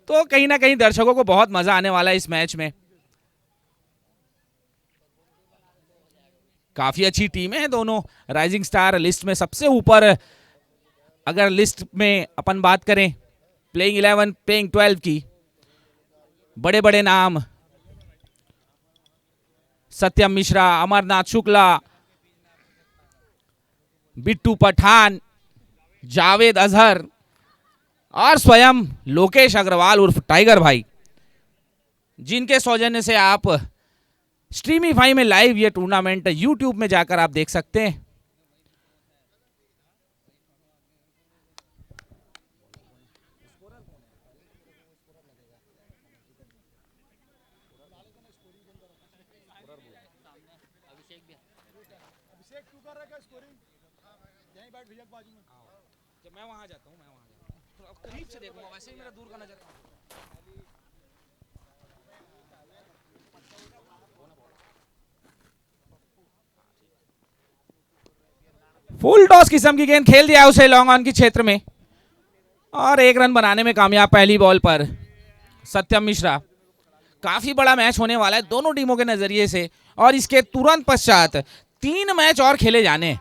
तो कहीं ना कहीं दर्शकों को बहुत मजा आने वाला है इस मैच में। काफी अच्छी टीमें हैं दोनों। राइजिंग स्टार लिस्ट में सबसे ऊपर, अगर लिस्ट में अपन बात करें प्लेइंग 11 प्लेइंग 12 की, बड़े बड़े नाम सत्यम मिश्रा, अमरनाथ शुक्ला, बिट्टू पठान, जावेद अजहर और स्वयं लोकेश अग्रवाल उर्फ टाइगर भाई, जिनके सौजन्य से आप स्ट्रीमीफाई में लाइव ये टूर्नामेंट यूट्यूब में जाकर आप देख सकते हैं। मैं वहां जाता हूं, करीब से देखूंगा, वैसे ही मेरा दूर का नजर। फुल टॉस किस्म की गेंद खेल दिया उसे लॉन्ग ऑन की क्षेत्र में और 1 रन बनाने में कामयाब पहली बॉल पर सत्यम मिश्रा। काफी बड़ा मैच होने वाला है दोनों टीमों के नजरिए से और इसके तुरंत पश्चात 3 मैच और खेले जाने।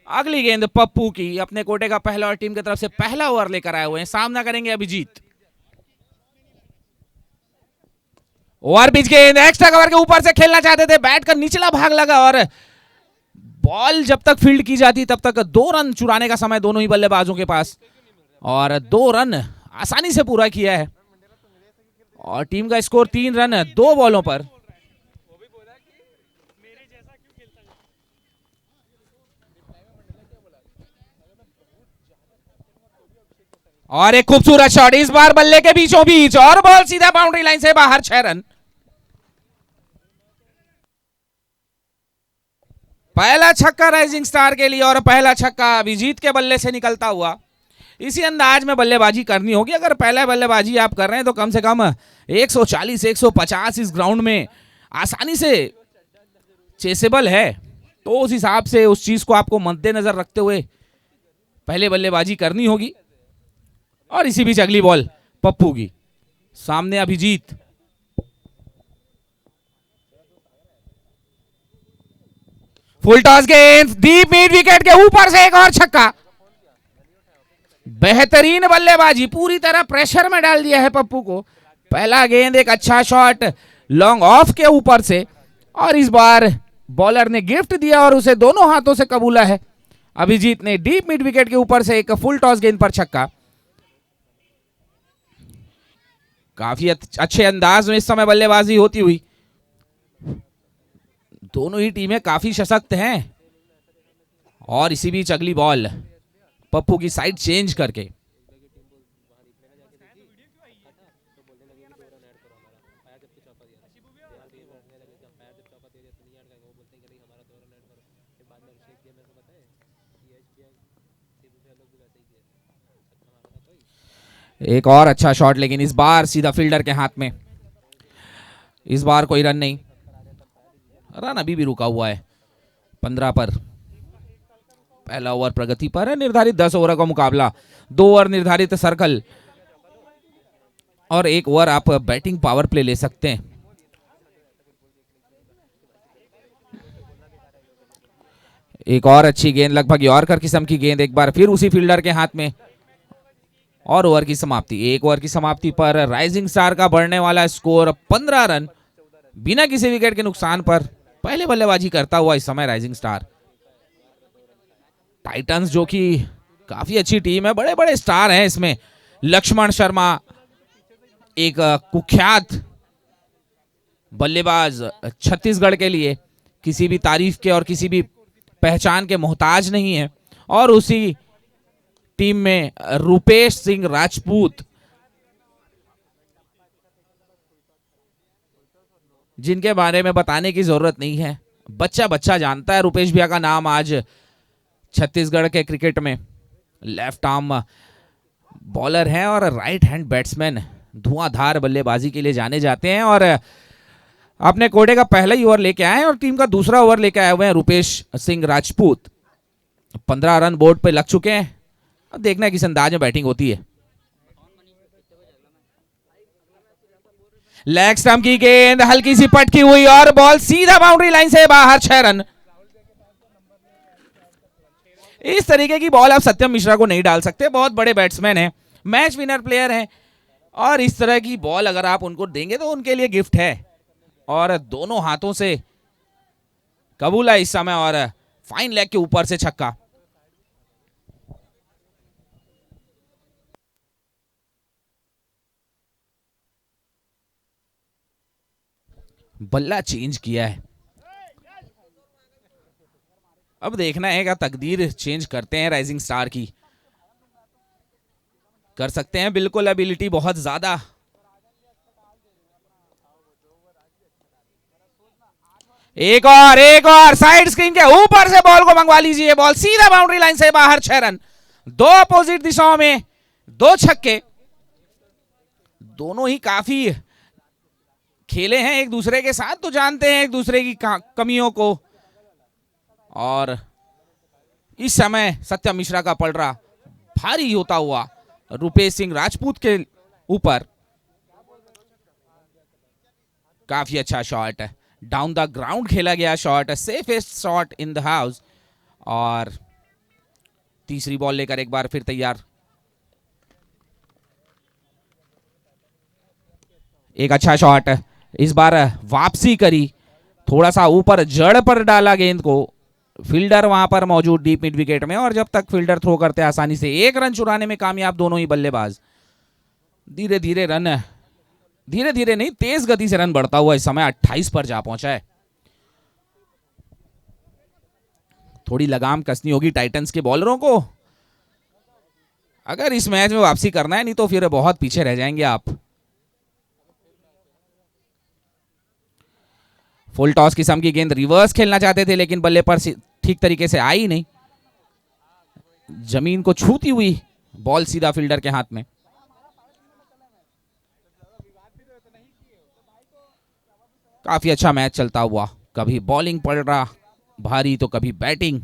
अगली गेंद पप्पू की, अपने कोटे का पहला और टीम की तरफ से पहला ओवर लेकर आए हुए हैं। सामना करेंगे अभिजीत। ओवर पिच गेंद एक्स्ट्रा कवर के ऊपर से खेलना चाहते थे, बैट का निचला भाग लगा और बॉल जब तक फील्ड की जाती तब तक 2 रन चुराने का समय दोनों ही बल्लेबाजों के पास और 2 रन आसानी से पूरा किया है और टीम का स्कोर 3 रन 2 बॉलों पर। और एक खूबसूरत शॉट इस बार बल्ले के बीचों बीच और बॉल सीधा बाउंड्री लाइन से बाहर, 6 रन। पहला छक्का राइजिंग स्टार के लिए और पहला छक्का अभिजीत के बल्ले से निकलता हुआ। इसी अंदाज में बल्लेबाजी करनी होगी। अगर पहला बल्लेबाजी आप कर रहे हैं तो कम से कम 140 150 इस ग्राउंड में आसानी से चेसेबल है, तो उस हिसाब से उस चीज को आपको मद्देनजर रखते हुए पहले बल्लेबाजी करनी होगी। और इसी बीच अगली बॉल पप्पू की, सामने अभिजीत। फुल टॉस गेंद डीप मिड विकेट के ऊपर से एक और छक्का। बेहतरीन बल्लेबाजी, पूरी तरह प्रेशर में डाल दिया है पप्पू को। पहला गेंद एक अच्छा शॉट लॉन्ग ऑफ के ऊपर से और इस बार बॉलर ने गिफ्ट दिया और उसे दोनों हाथों से कबूला है। अभिजीत ने डीप मिड विकेट के ऊपर से एक फुल टॉस गेंद पर छक्का। काफी अच्छे अंदाज में इस समय बल्लेबाजी होती हुई। दोनों ही टीमें काफी सशक्त हैं और इसी बीच अगली बॉल पप्पू की साइड चेंज करके। एक और अच्छा शॉट, लेकिन इस बार सीधा फील्डर के हाथ में। इस बार कोई रन नहीं, रन अभी भी रुका हुआ है 15 पर। पहला ओवर प्रगति पर है। निर्धारित 10 ओवर का मुकाबला, 2 ओवर निर्धारित सर्कल और 1 ओवर आप बैटिंग पावर प्ले ले सकते हैं। एक और अच्छी गेंद, लगभग यॉर्कर किस्म की गेंद, एक बार फिर उसी फील्डर के हाथ में और ओवर की समाप्ति। 1 ओवर की समाप्ति पर राइजिंग स्टार का बढ़ने वाला स्कोर 15 रन बिना किसी विकेट के नुकसान पर। पहले बल्लेबाजी करता हुआ इस समय राइजिंग स्टार। टाइटंस जो कि काफी अच्छी टीम है, बड़े बड़े स्टार हैं इसमें। लक्ष्मण शर्मा एक कुख्यात बल्लेबाज, छत्तीसगढ़ के लिए किसी भी तारीफ के और किसी भी पहचान के मोहताज नहीं है। और उसी टीम में रुपेश सिंह राजपूत, जिनके बारे में बताने की जरूरत नहीं है, बच्चा बच्चा जानता है रुपेश भैया का नाम। आज छत्तीसगढ़ के क्रिकेट में लेफ्ट आर्म बॉलर हैं और राइट हैंड बैट्समैन, धुआंधार बल्लेबाजी के लिए जाने जाते हैं। और अपने कोटे का पहला ही ओवर लेके आए हैं और टीम का दूसरा ओवर लेके आए हुए हैं रुपेश सिंह राजपूत। 15 रन बोर्ड पे लग चुके हैं। अब देखना है किस अंदाज में बैटिंग होती है। लेग स्टंप की गेंद हल्की सी पटकी हुई और बॉल सीधा बाउंड्री लाइन से बाहर, 6 रन। इस तरीके की बॉल आप सत्यम मिश्रा को नहीं डाल सकते, बहुत बड़े बैट्समैन हैं, मैच विनर प्लेयर हैं, और इस तरह की बॉल अगर आप उनको देंगे तो उनके लिए गिफ्ट है। और दोनों हाथों से कबूला इस समय और फाइन लेग के ऊपर से छक्का। बल्ला चेंज किया है। अब देखना है क्या तकदीर चेंज करते हैं राइजिंग स्टार की। कर सकते हैं बिल्कुल, एबिलिटी बहुत ज्यादा। एक और साइड स्क्रीन के ऊपर से बॉल को मंगवा लीजिए, बॉल सीधा बाउंड्री लाइन से बाहर, 6 रन। दो अपोजिट दिशाओं में 2 छक्के। दोनों ही काफी खेले हैं एक दूसरे के साथ, तो जानते हैं एक दूसरे की कमियों को। और इस समय सत्यम मिश्रा का पलड़ा भारी होता हुआ रुपेश सिंह राजपूत के ऊपर। काफी अच्छा शॉट है, डाउन द ग्राउंड खेला गया shot, safest shot in the house. और तीसरी बॉल लेकर एक बार फिर तैयार। एक अच्छा शॉट, इस बार वापसी करी, थोड़ा सा ऊपर जड़ पर डाला गेंद को। फील्डर वहां पर मौजूद डीप मिड विकेट में, और जब तक फील्डर थ्रो करते आसानी से 1 रन चुराने में कामयाब दोनों ही बल्लेबाज। धीरे धीरे रन, धीरे धीरे नहीं तेज गति से रन बढ़ता हुआ इस समय 28 पर जा पहुंचा है। थोड़ी लगाम कसनी होगी टाइटंस के बॉलरों को अगर इस मैच में वापसी करना है, नहीं तो फिर बहुत पीछे रह जाएंगे आप। फुल टॉस किस्म की गेंद रिवर्स खेलना चाहते थे, लेकिन बल्ले पर ठीक तरीके से आई नहीं, जमीन को छूती हुई बॉल सीधा फील्डर के हाथ में। काफी अच्छा मैच चलता हुआ, कभी बॉलिंग पड़ रहा भारी तो कभी बैटिंग।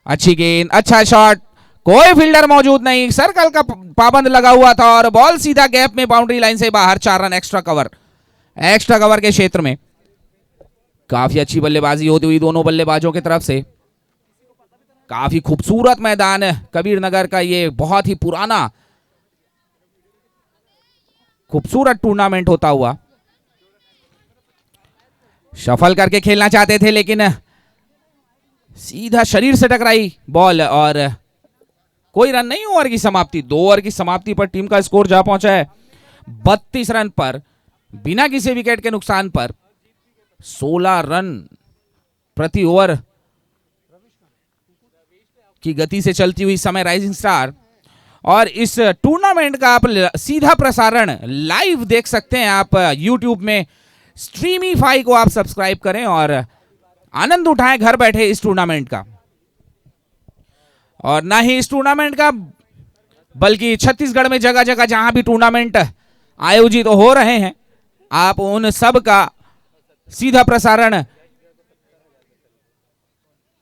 अच्छी गेंद, अच्छा शॉट, कोई फील्डर मौजूद नहीं, सर्कल का पाबंद लगा हुआ था और बॉल सीधा गैप में बाउंड्री लाइन से बाहर, 4 रन। एक्स्ट्रा कवर के क्षेत्र में काफी अच्छी बल्लेबाजी होती हुई दोनों बल्लेबाजों की तरफ से। काफी खूबसूरत मैदान कबीर नगर का, ये बहुत ही पुराना खूबसूरत टूर्नामेंट होता हुआ। शफल करके खेलना चाहते थे, लेकिन सीधा शरीर से टकराई बॉल और कोई रन नहीं। ओवर की समाप्ति, 2 ओवर की समाप्ति पर टीम का स्कोर जा पहुंचा है 32 रन पर, बिना किसी विकेट के नुकसान पर। 16 रन प्रति ओवर की गति से चलती हुई समय राइजिंग स्टार। और इस टूर्नामेंट का आप सीधा प्रसारण लाइव देख सकते हैं आप YouTube में। स्ट्रीमीफाई को आप सब्सक्राइब करें और आनंद उठाएं घर बैठे इस टूर्नामेंट का। और ना ही इस टूर्नामेंट का, बल्कि छत्तीसगढ़ में जगह जगह जहां भी टूर्नामेंट आयोजित हो रहे हैं, आप उन सब का सीधा प्रसारण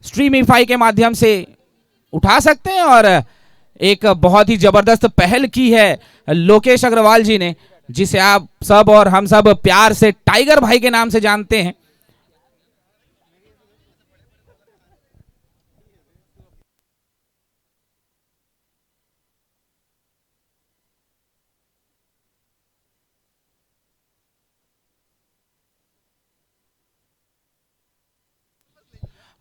स्ट्रीमीफाई के माध्यम से उठा सकते हैं। और एक बहुत ही जबरदस्त पहल की है लोकेश अग्रवाल जी ने, जिसे आप सब और हम सब प्यार से टाइगर भाई के नाम से जानते हैं।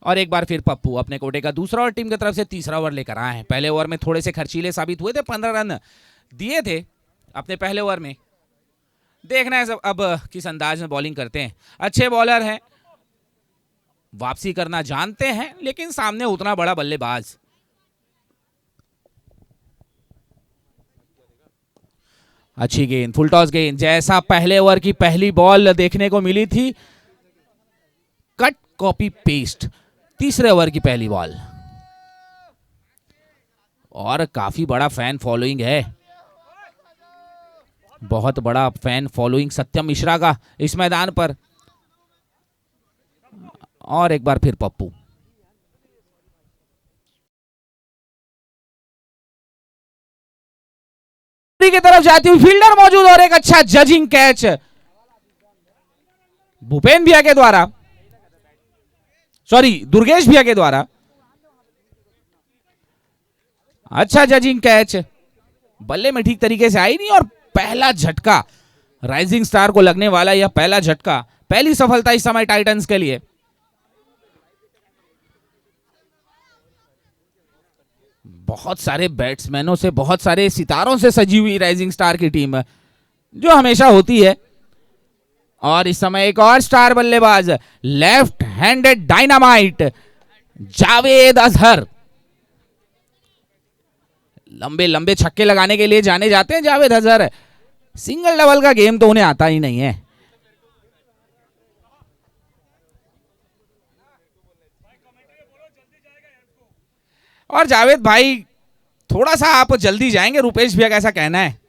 और एक बार फिर पप्पू अपने कोटे का दूसरा और टीम की तरफ से तीसरा ओवर लेकर आए हैं। पहले ओवर में थोड़े से खर्चीले साबित हुए थे, 15 रन दिए थे अपने पहले ओवर में। देखना है अब किस अंदाज में बॉलिंग करते हैं। अच्छे बॉलर हैं, वापसी करना जानते हैं, लेकिन सामने उतना बड़ा बल्लेबाज। अच्छी गेंद, फुल टॉस गेंद, जैसा पहले ओवर की पहली बॉल देखने को मिली थी, कट कॉपी पेस्ट तीसरे ओवर की पहली बॉल। और काफी बड़ा फैन फॉलोइंग है, बहुत बड़ा फैन फॉलोइंग सत्यम मिश्रा का इस मैदान पर। और एक बार फिर पप्पू। की तरफ जाती हुई फील्डर मौजूद और एक अच्छा जजिंग कैच भूपेन भैया के द्वारा, सॉरी दुर्गेश भैया के द्वारा। अच्छा जजिंग कैच, बल्ले में ठीक तरीके से आई नहीं और पहला झटका राइजिंग स्टार को लगने वाला यह पहला झटका, पहली सफलता इस समय टाइटंस के लिए। बहुत सारे बैट्समैनों से, बहुत सारे सितारों से सजी हुई राइजिंग स्टार की टीम जो हमेशा होती है। और इस समय एक और स्टार बल्लेबाज left handed dynamite Javed Azhar. लंबे लंबे छक्के लगाने के लिए जाने जाते हैं जावेद अजहर, सिंगल डबल का गेम तो उन्हें आता ही नहीं है। और जावेद भाई थोड़ा सा आप जल्दी जाएंगे, रुपेश भैया का ऐसा कहना है।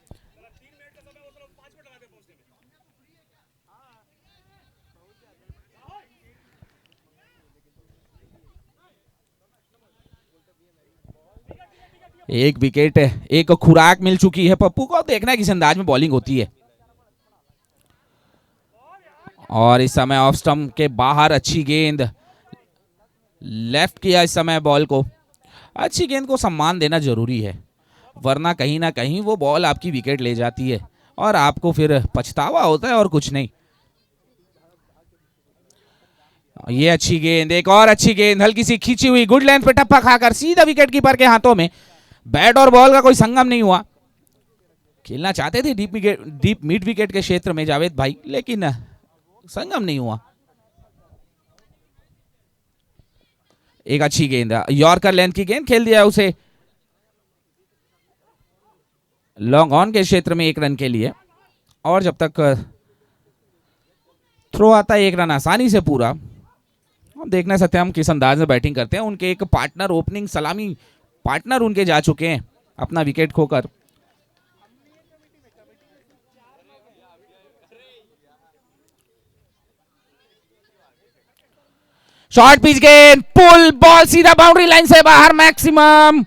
एक विकेट, एक खुराक मिल चुकी है पप्पू को। देखना है किस अंदाज में बॉलिंग होती है। और इस समय ऑफ स्टंप के बाहर अच्छी गेंद, लेफ्ट किया इस समय बॉल को। अच्छी गेंद को सम्मान देना जरूरी है, वरना कहीं ना कहीं वो बॉल आपकी विकेट ले जाती है और आपको फिर पछतावा होता है और कुछ नहीं। ये अच्छी गेंद, एक और अच्छी गेंद, हल्की सी खींची हुई, गुड लेंथ पे टप्पा खाकर सीधा विकेट कीपर के हाथों में। बैट और बॉल का कोई संगम नहीं हुआ। खेलना चाहते थे डीप मिड विकेट के क्षेत्र में जावेद भाई, लेकिन संगम नहीं हुआ। एक अच्छी गेंद, यॉर्कर लेंथ की गेंद खेल दिया उसे लॉन्ग ऑन के क्षेत्र में 1 रन के लिए। और जब तक थ्रो आता है 1 रन आसानी से पूरा। देखना सकते हैं हम किस अंदाज में बैटिंग करते हैं। उनके एक पार्टनर, ओपनिंग सलामी पार्टनर उनके जा चुके हैं अपना विकेट खोकर। शॉर्ट पिच गेंद, पुल बॉल सीधा बाउंड्री लाइन से बाहर, मैक्सिमम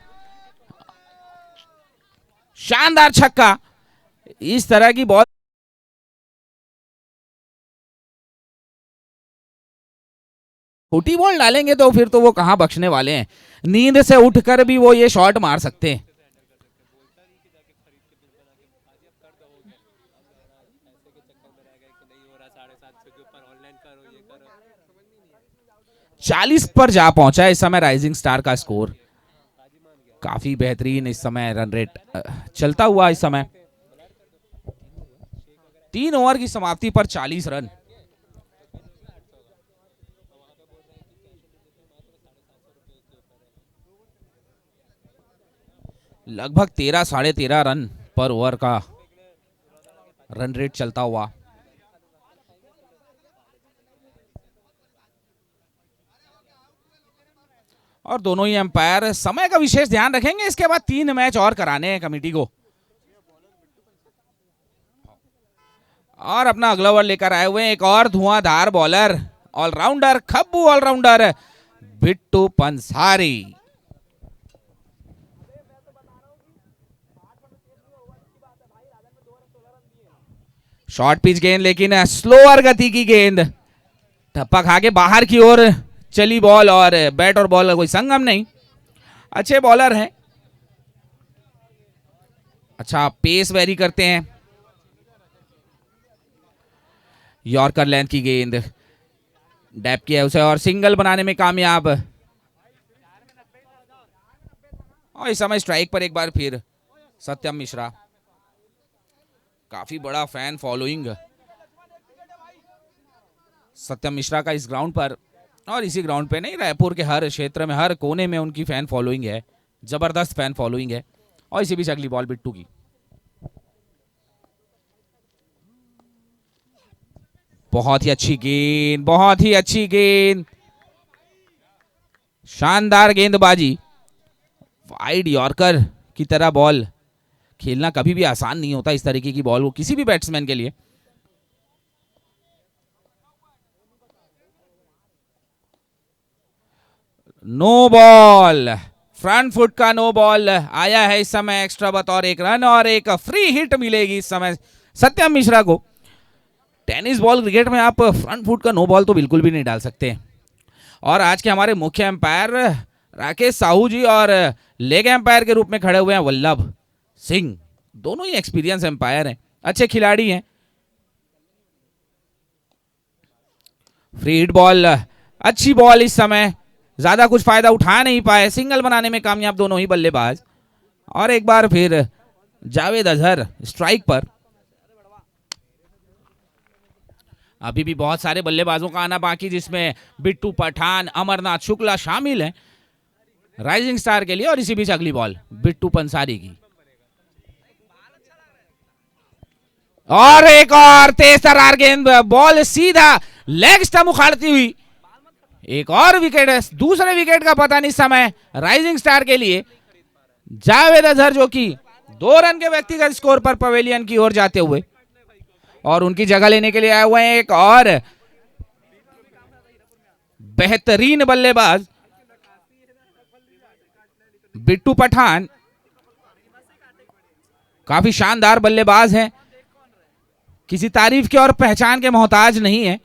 शानदार छक्का। इस तरह की बॉल छोटी बॉल डालेंगे तो फिर तो वो कहां बख्शने वाले हैं। नींद से उठकर भी वो ये शॉट मार सकते हैं। चालीस पर जा पहुंचा है इस समय राइजिंग स्टार का स्कोर। काफी बेहतरीन इस समय रन रेट चलता हुआ इस समय। 3 ओवर की समाप्ति पर 40 रन। लगभग 13 साढ़े 13 रन पर ओवर का रन रेट चलता हुआ। और दोनों ही अंपायर समय का विशेष ध्यान रखेंगे। इसके बाद 3 मैच और कराने हैं कमेटी को। और अपना अगला ओवर लेकर आए हुए हैं एक और धुआंधार बॉलर, ऑलराउंडर, खब्बू allrounder Bittu Pansari. Short pitch गेंद, लेकिन स्लोअर गति की गेंद, धप्पा खा के बाहर की ओर चली बॉल और बैट और बॉल का कोई संगम नहीं। अच्छे बॉलर हैं, अच्छा पेस वेरी करते हैं। यॉर्कर लेंथ की गेंद, डैप किया उसे और सिंगल बनाने में कामयाब। और इस समय स्ट्राइक पर एक बार फिर सत्यम मिश्रा। काफी बड़ा फैन फॉलोइंग सत्यम मिश्रा का इस ग्राउंड पर, और इसी ग्राउंड पे नहीं, रायपुर के हर क्षेत्र में, हर कोने में उनकी फैन फॉलोइंग है, जबरदस्त फैन फॉलोइंग है। और इसी बीच अगली बॉल बिट्टू की। बहुत ही अच्छी गेंद, बहुत ही अच्छी गेंद, शानदार गेंदबाजी, वाइड यॉर्कर की तरह बॉल खेलना कभी भी आसान नहीं होता इस तरीके की बॉल को किसी भी बैट्समैन के लिए। नो बॉल, फ्रंट फुट का नो बॉल आया है इस समय एक्स्ट्रा बतौर एक रन और एक फ्री हिट मिलेगी इस समय सत्यम मिश्रा को। टेनिस बॉल क्रिकेट में आप फ्रंट फुट का नो बॉल तो बिल्कुल भी नहीं डाल सकते। और आज के हमारे मुख्य एम्पायर राकेश साहू जी और लेग एम्पायर के रूप में खड़े हुए हैं वल्लभ सिंह। दोनों ही एक्सपीरियंस एम्पायर हैं, अच्छे खिलाड़ी हैं। फ्री हिट बॉल, अच्छी बॉल इस समय, ज्यादा कुछ फायदा उठा नहीं पाए, सिंगल बनाने में कामयाब दोनों ही बल्लेबाज। और एक बार फिर जावेद अजहर स्ट्राइक पर। अभी भी बहुत सारे बल्लेबाजों का आना बाकी, जिसमें बिट्टू पठान, अमरनाथ शुक्ला शामिल हैं राइजिंग स्टार के लिए। और इसी बीच अगली बॉल बिट्टू पंसारी की, और एक और तेज तर्रार गेंद, बॉल सीधा लेग स्टंप उखाड़ती हुई। एक और विकेट है, दूसरे विकेट का पता नहीं समय राइजिंग स्टार के लिए। जावेद अजहर जो कि 2 रन के व्यक्तिगत स्कोर पर पवेलियन की ओर जाते हुए, और उनकी जगह लेने के लिए आए हुए हैं एक और बेहतरीन बल्लेबाज बिट्टू पठान। काफी शानदार बल्लेबाज हैं, किसी तारीफ के और पहचान के मोहताज नहीं है।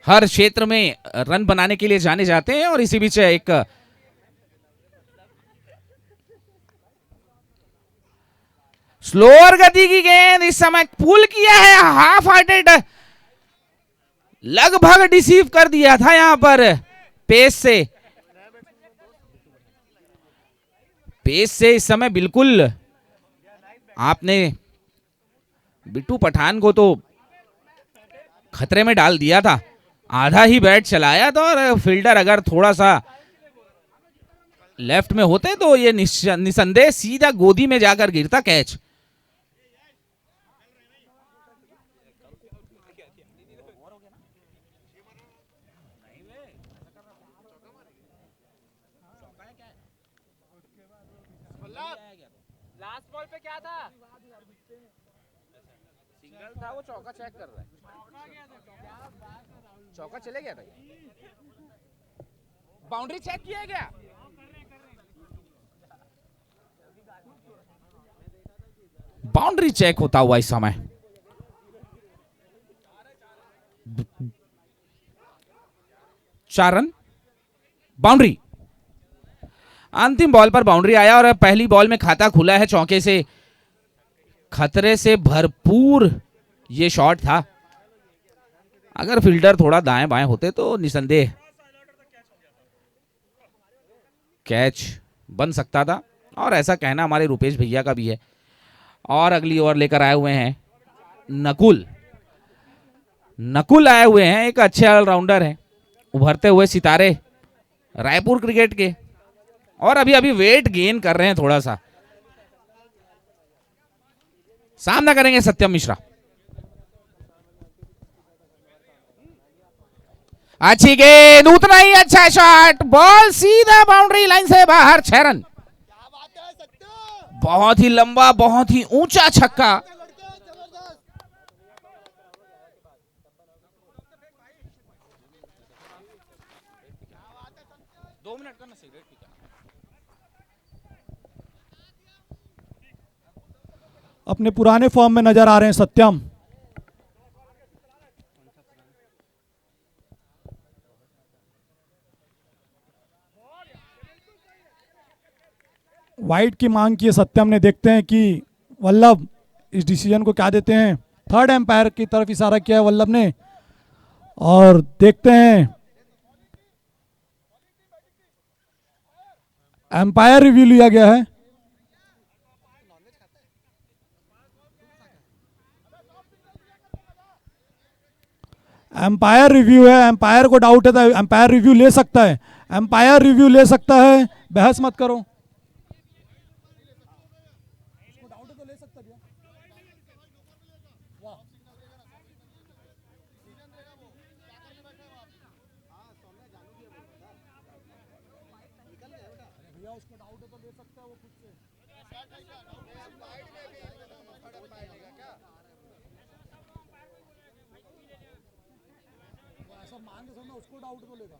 हर क्षेत्र में रन बनाने के लिए जाने जाते हैं। और इसी बीच एक स्लोअर गति की गेंद इस समय पुल किया है, हाफ हार्टेड, लगभग डिसीव कर दिया था यहां पर पेस से। पेस से इस समय बिल्कुल आपने बिट्टू पठान को तो खतरे में डाल दिया था। आधा ही बैट चलाया था और फील्डर अगर थोड़ा सा लेफ्ट में होते तो ये निसंदेह सीधा गोदी में जाकर गिरता कैच। लास्ट बॉल पे क्या था? सिंगल था, वो चौका चेक कर रहा है। चौका चले गया था, बाउंड्री चेक किया गया। बाउंड्री चेक होता हुआ इस समय 4 रन बाउंड्री। अंतिम बॉल पर बाउंड्री आया और पहली बॉल में खाता खुला है चौके से। खतरे से भरपूर ये शॉट था, अगर फील्डर थोड़ा दाएं बाएं होते तो निसंदेह कैच बन सकता था। और ऐसा कहना हमारे रुपेश भैया का भी है। और अगली ओवर लेकर आए हुए हैं नकुल। नकुल आए हुए हैं, एक अच्छे ऑलराउंडर हैं, उभरते हुए सितारे रायपुर क्रिकेट के, और अभी अभी वेट गेन कर रहे हैं थोड़ा सा। सामना करेंगे सत्यम मिश्रा। अच्छी गेंद, उतना ही अच्छा शॉट, बॉल सीधा बाउंड्री लाइन से बाहर, 6 रन। बहुत ही लंबा, बहुत ही ऊंचा छक्का। अपने पुराने फॉर्म में नजर आ रहे हैं सत्यम। वाइड की मांग की है सत्यम ने, देखते हैं कि वल्लभ इस डिसीजन को क्या देते हैं। थर्ड एम्पायर की तरफ इशारा किया है वल्लभ ने, और देखते हैं एम्पायर रिव्यू लिया गया है। एम्पायर रिव्यू है, एम्पायर को डाउट है तो एम्पायर रिव्यू ले सकता है, एम्पायर रिव्यू ले सकता है, बहस मत करो। इसको डाउट है तो ले सकता है वो खुद से। वो ऐसा मान के समझना उसको डाउट तो लेगा।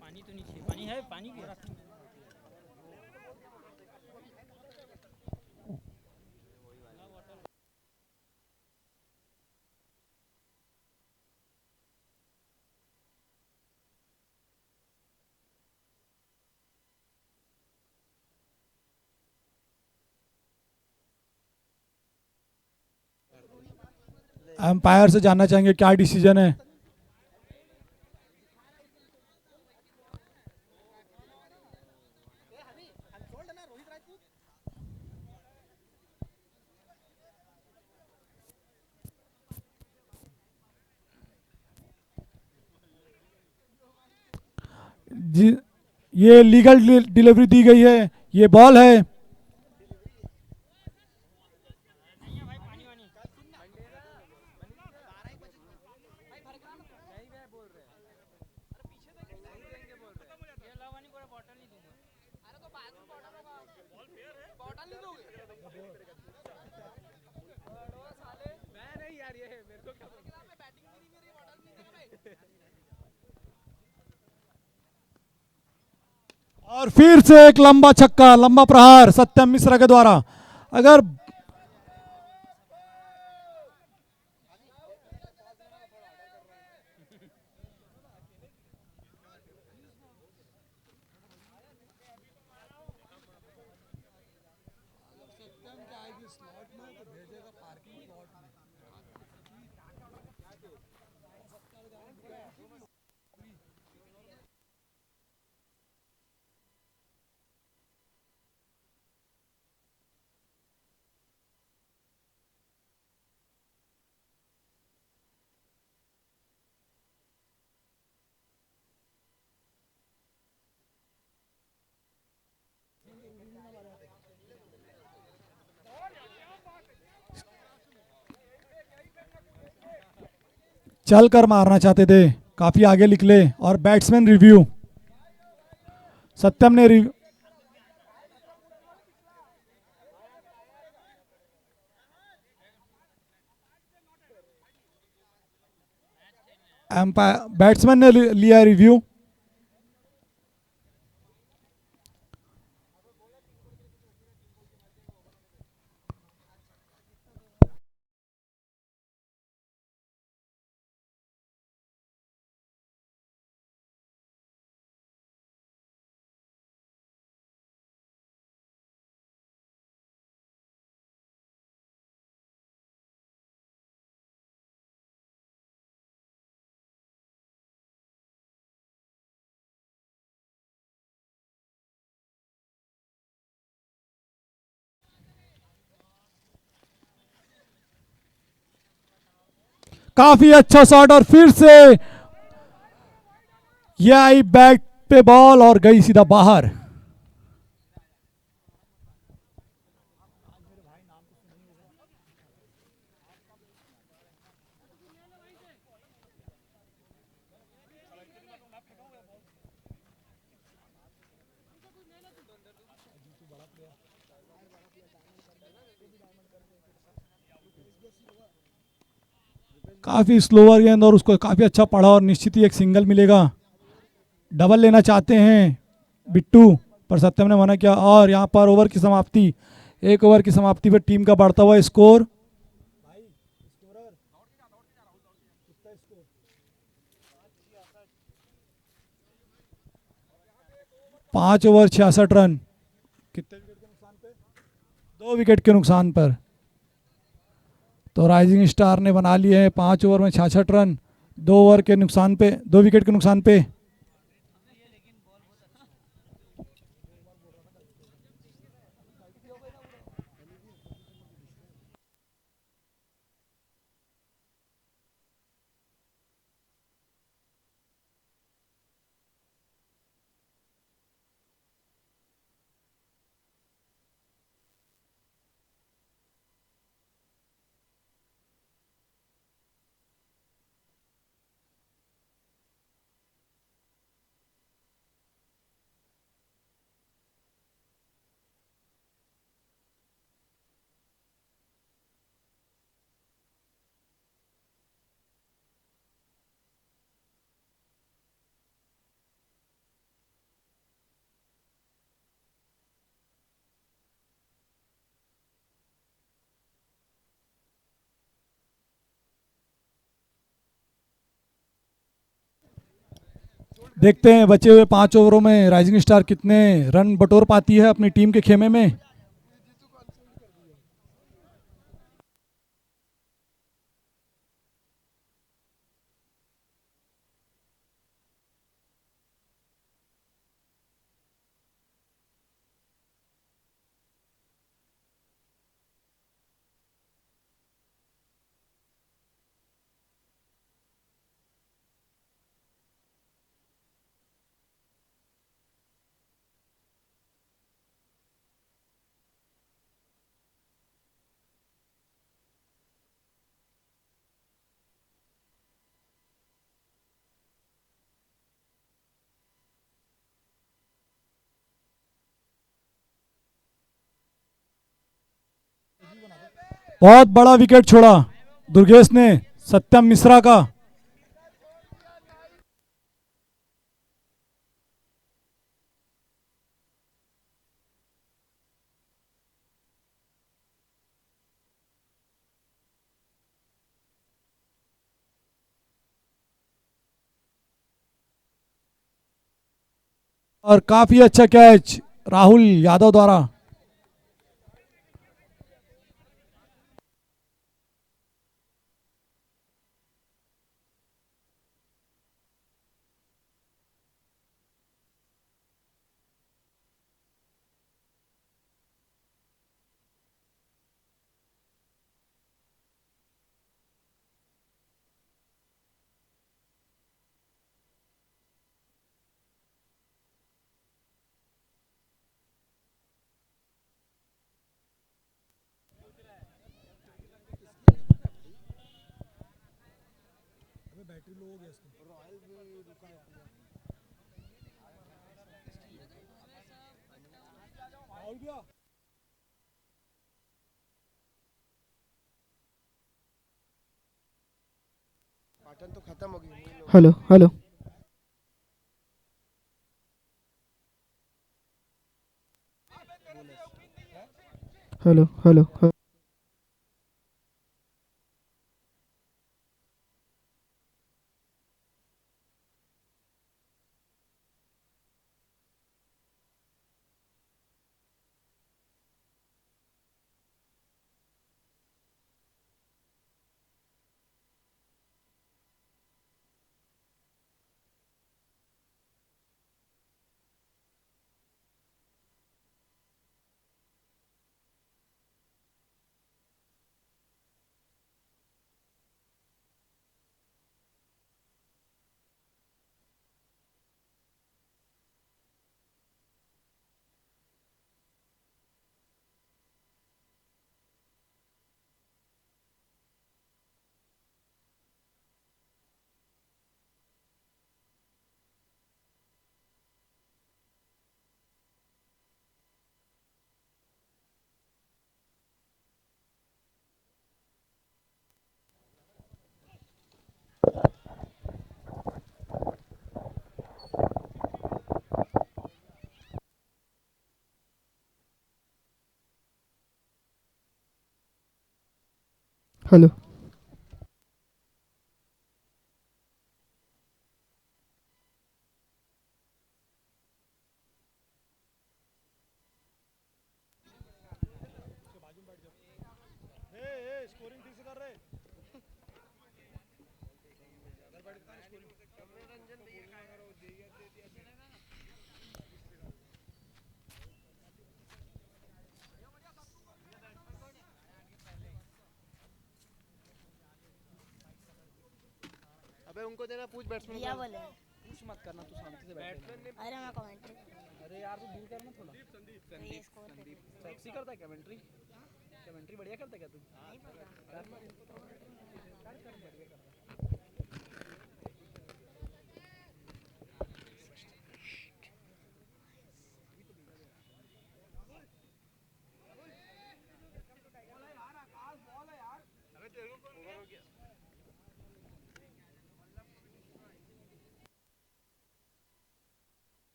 पानी तो नहीं चाहिए, पानी है, पानी भी है। एम्पायर से जानना चाहेंगे क्या डिसीजन है। जी, ये लीगल डिलीवरी दी गई है, ये बॉल है। और फिर से एक लंबा छक्का, लंबा प्रहार सत्यम मिश्रा के द्वारा। अगर चल कर मारना चाहते थे, काफी आगे निकले। और बैट्समैन रिव्यू, सत्यम ने एम्पायर बैट्समैन ने लिया रिव्यू। काफी अच्छा शॉट और फिर से ये आई बैट पे बॉल और गई सीधा बाहर। काफी स्लोअर गेंद और उसको काफी अच्छा पढ़ा और निश्चित ही एक सिंगल मिलेगा। डबल लेना चाहते हैं बिट्टू, पर सत्यम ने मना किया। और यहाँ पर ओवर की समाप्ति, एक ओवर की समाप्ति पर टीम का बढ़ता हुआ स्कोर। 5 over 66 run. कितने विकेट के नुकसान पे? 2 विकेट के नुकसान पर। तो राइजिंग स्टार ने बना लिए हैं 5 ओवर में 66 रन, 2 ओवर के नुकसान पे, 2 विकेट के नुकसान पे। देखते हैं बचे हुए 5 ओवरों में राइजिंग स्टार कितने रन बटोर पाती है अपनी टीम के खेमे में। बहुत बड़ा विकेट छोड़ा दुर्गेश ने सत्यम मिश्रा का। और काफी अच्छा कैच राहुल यादव द्वारा। पाटन तो खत्म हो गई। Hello hello hello hello hello अबे उनको देना, पूछ बैट्समैन दिया को। बोले कुछ मत करना तू शांति से बैठ लेना। अरे मैं कमेंट्री अरे यार तू दूर करना थोड़ा। तो ये स्कोर पे सेक्सी करता है कमेंट्री। कमेंट्री बढ़िया करता है क्या तू? नहीं पता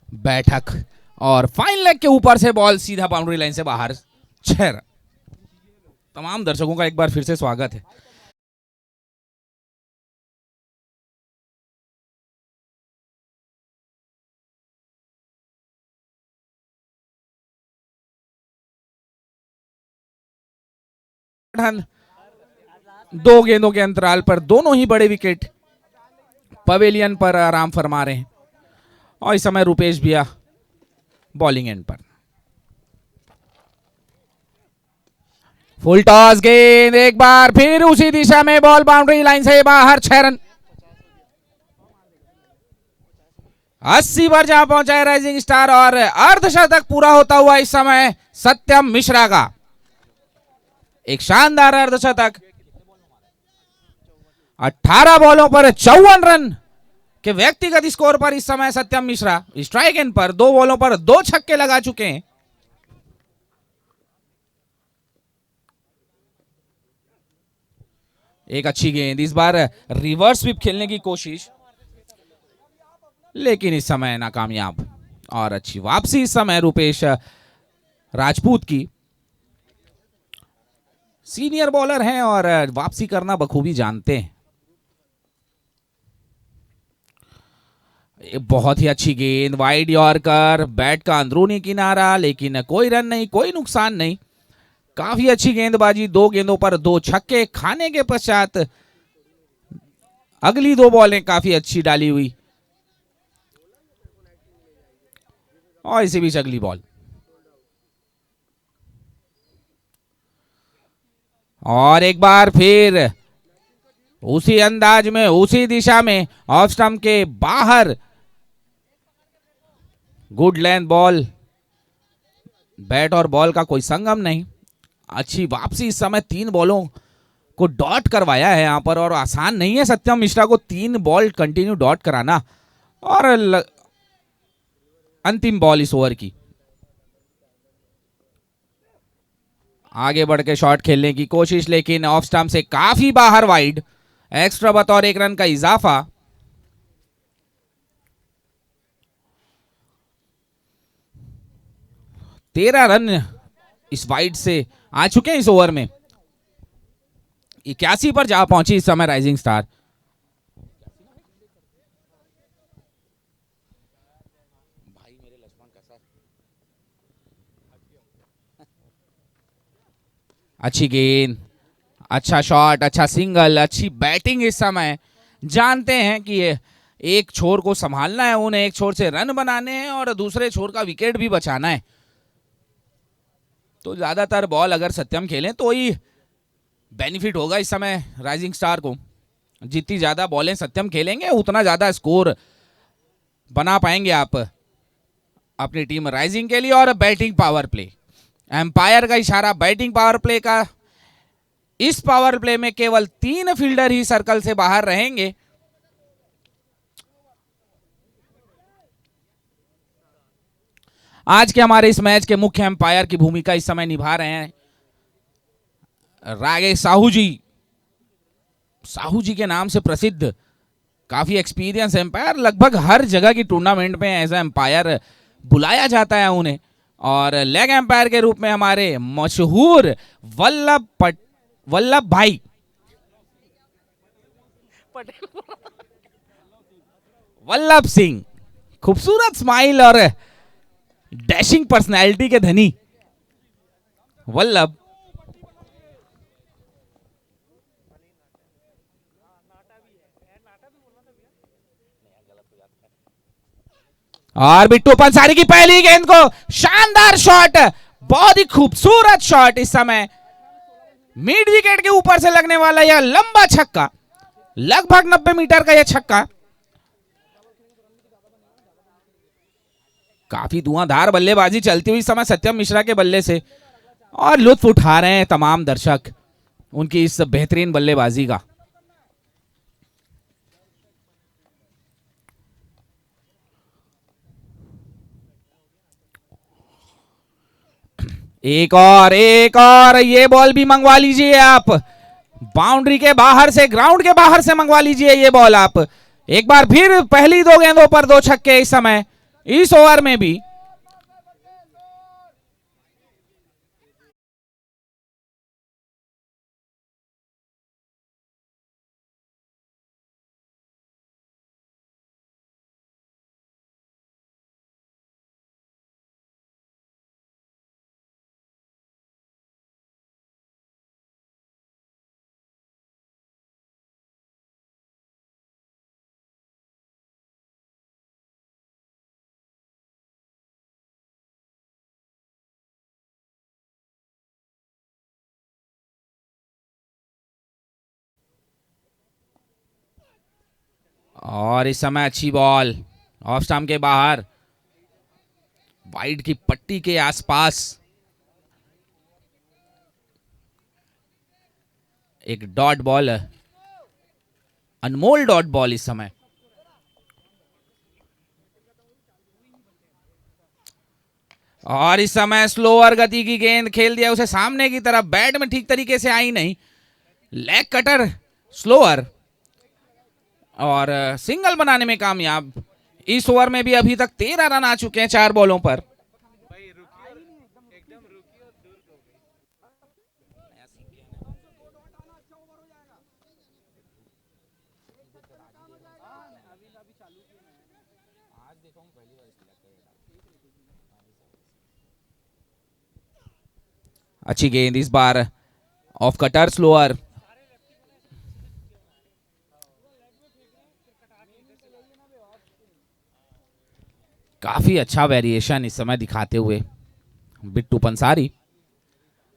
बैठक और फाइन लेग के ऊपर से बॉल सीधा बाउंड्री लाइन से बाहर 6 रन। तमाम दर्शकों का एक बार फिर से स्वागत है। रन 2 गेंदों के अंतराल पर दोनों ही बड़े विकेट पवेलियन पर आराम फरमा रहे हैं और इस समय रुपेश भैया बॉलिंग एंड पर। फुल टॉस गेंद एक बार फिर उसी दिशा में बॉल बाउंड्री लाइन से बाहर 6 रन। 80 पर जहां पहुंचा है राइजिंग स्टार और अर्धशतक पूरा होता हुआ इस समय सत्यम मिश्रा का एक शानदार अर्धशतक। 18 बॉलों पर 54 रन के व्यक्तिगत स्कोर पर इस समय सत्यम मिश्रा स्ट्राइक एंड पर 2 बॉलों पर 2 छक्के लगा चुके हैं। एक अच्छी गेंद, इस बार रिवर्स स्वीप खेलने की कोशिश, लेकिन इस समय नाकामयाब। और अच्छी वापसी इस समय रुपेश राजपूत की। सीनियर बॉलर हैं और वापसी करना बखूबी जानते हैं। बहुत ही अच्छी गेंद, वाइड यॉर्कर, बैट का अंदरूनी किनारा, लेकिन कोई रन नहीं, कोई नुकसान नहीं। काफी अच्छी गेंदबाजी, 2 गेंदों पर 2 छक्के खाने के पश्चात अगली 2 बॉलें काफी अच्छी डाली हुई और इसी बीच अगली बॉल और एक बार फिर उसी अंदाज में उसी दिशा में ऑफ स्टंप के बाहर गुड लेंथ बॉल। बैट और बॉल का कोई संगम नहीं। अच्छी वापसी इस समय 3 बॉलों को डॉट करवाया है यहां पर और आसान नहीं है सत्यम मिश्रा को 3 बॉल कंटिन्यू डॉट कराना। और अंतिम बॉल इस ओवर की। आगे बढ़ के शॉट खेलने की कोशिश, लेकिन ऑफ स्टंप से काफी बाहर वाइड। एक्स्ट्रा बतौर 1 रन का इजाफा। तेरह रन इस वाइड से आ चुके हैं इस ओवर में। 81 पर जा पहुंची इस समय राइजिंग स्टार। अच्छी गेंद, अच्छा शॉट, अच्छा सिंगल, अच्छी बैटिंग इस समय। जानते हैं कि ये एक छोर को संभालना है उन्हें, एक छोर से रन बनाने हैं और दूसरे छोर का विकेट भी बचाना है। तो ज्यादातर बॉल अगर सत्यम खेलें तो ही बेनिफिट होगा इस समय राइजिंग स्टार को। जितनी ज्यादा बॉलें सत्यम खेलेंगे उतना ज्यादा स्कोर बना पाएंगे आप अपनी टीम राइजिंग के लिए। और बैटिंग पावर प्ले, एम्पायर का इशारा बैटिंग पावर प्ले का। इस पावर प्ले में केवल 3 फील्डर ही सर्कल से बाहर रहेंगे। आज के हमारे इस मैच के मुख्य एम्पायर की भूमिका इस समय निभा रहे हैं रागेश साहू जी। साहू जी के नाम से प्रसिद्ध, काफी एक्सपीरियंस एम्पायर। लगभग हर जगह की टूर्नामेंट में एज एम्पायर बुलाया जाता है उन्हें। और लेग एम्पायर के रूप में हमारे मशहूर वल्लभ भाई वल्लभ सिंह, खूबसूरत स्माइल और डैशिंग पर्सनैलिटी के धनी वल्लभ। और बिट्टू पंसारी की पहली गेंद को शानदार शॉट, बहुत ही खूबसूरत शॉट। इस समय मिड विकेट के ऊपर से लगने वाला यह लंबा छक्का, लगभग 90 मीटर का यह छक्का। काफी धुआंधार बल्लेबाजी चलती हुई इस समय सत्यम मिश्रा के बल्ले से। और लुत्फ उठा रहे हैं तमाम दर्शक उनकी इस बेहतरीन बल्लेबाजी का। एक और ये बॉल भी मंगवा लीजिए आप, बाउंड्री के बाहर से, ग्राउंड के बाहर से मंगवा लीजिए ये बॉल आप। एक बार फिर पहली 2 गेंदों पर 2 छक्के इस समय, इस ओवर में भी। और इस समय अच्छी बॉल ऑफ स्टंप के बाहर, वाइड की पट्टी के आसपास, एक डॉट बॉल, अनमोल डॉट बॉल इस समय। और इस समय स्लोअर गति की गेंद खेल दिया उसे सामने की तरफ, बैट में ठीक तरीके से आई नहीं, लेग कटर स्लोअर, और सिंगल बनाने में कामयाब। इस ओवर में भी अभी तक 13 रन आ चुके हैं 4 बॉलों पर। अच्छी गेंद इस बार, ऑफ कटर स्लोअर। काफी अच्छा वेरिएशन इस समय दिखाते हुए बिट्टू पंसारी,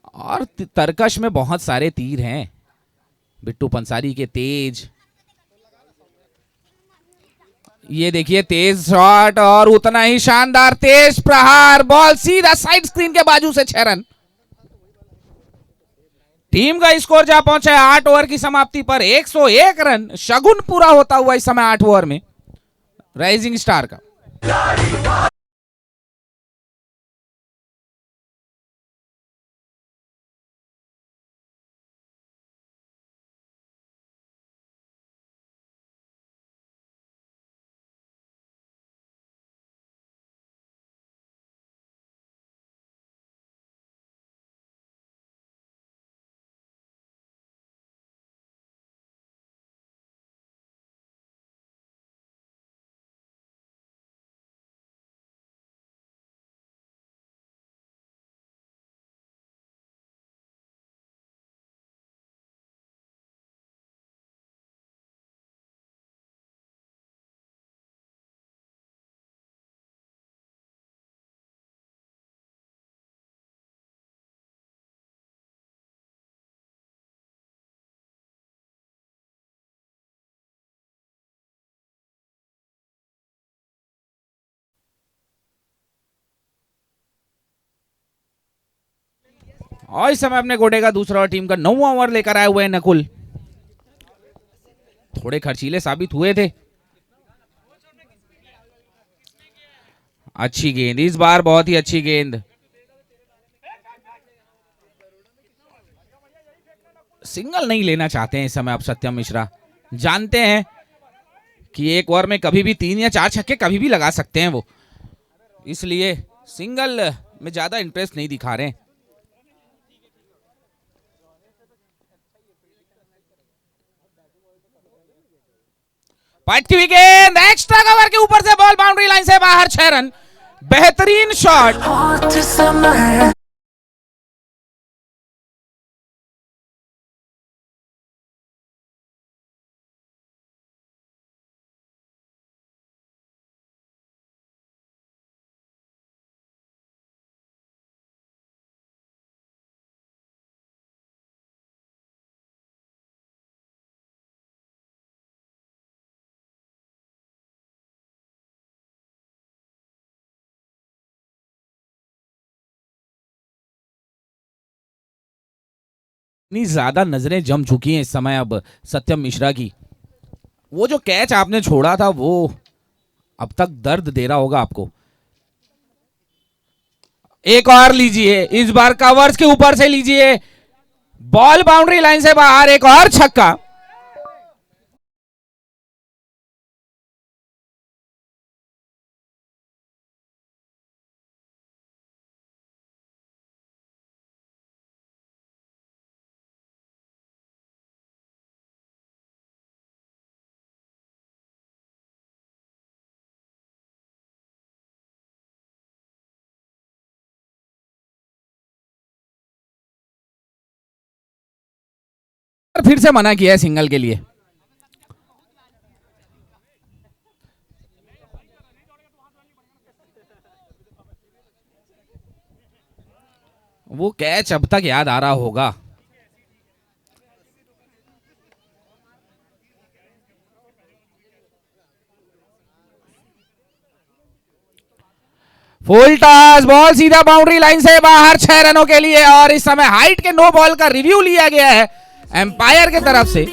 और तरकश में बहुत सारे तीर हैं बिट्टू पंसारी के, तेज। ये देखिए तेज शॉट, और उतना ही शानदार तेज प्रहार, बॉल सीधा साइड स्क्रीन के बाजू से 6 रन। टीम का स्कोर जा पहुंचा है 8 ओवर की समाप्ति पर 101 रन। शगुन पूरा होता हुआ इस समय 8 ओवर में राइजिंग स्टार का। और इस समय अपने घोड़े का दूसरा टीम का 9वां ओवर लेकर आए हुए हैं नकुल। थोड़े खर्चीले साबित हुए थे। अच्छी गेंद इस बार, बहुत ही अच्छी गेंद। सिंगल नहीं लेना चाहते हैं इस समय अब सत्यम मिश्रा, जानते हैं कि एक ओवर में कभी भी 3 या 4 छक्के कभी भी लगा सकते हैं वो, इसलिए सिंगल में ज्यादा इंटरेस्ट नहीं दिखा रहे हैं। पटकी हुई गेंद, एक्स्ट्रा कवर के ऊपर से बॉल बाउंड्री लाइन से बाहर, 6 रन। बेहतरीन शॉट। इतनी ज्यादा नजरें जम चुकी हैं इस समय अब सत्यम मिश्रा की। वो जो कैच आपने छोड़ा था वो अब तक दर्द दे रहा होगा आपको। एक और लीजिए, इस बार कवर्स के ऊपर से लीजिए, बॉल बाउंड्री लाइन से बाहर, एक और छक्का। फिर से मना किया है सिंगल के लिए। वो कैच अब तक याद आ रहा होगा। फुल टॉस, बॉल सीधा बाउंड्री लाइन से बाहर 6 रनों के लिए। और इस समय हाइट के नो बॉल का रिव्यू लिया गया है एम्पायर की तरफ से।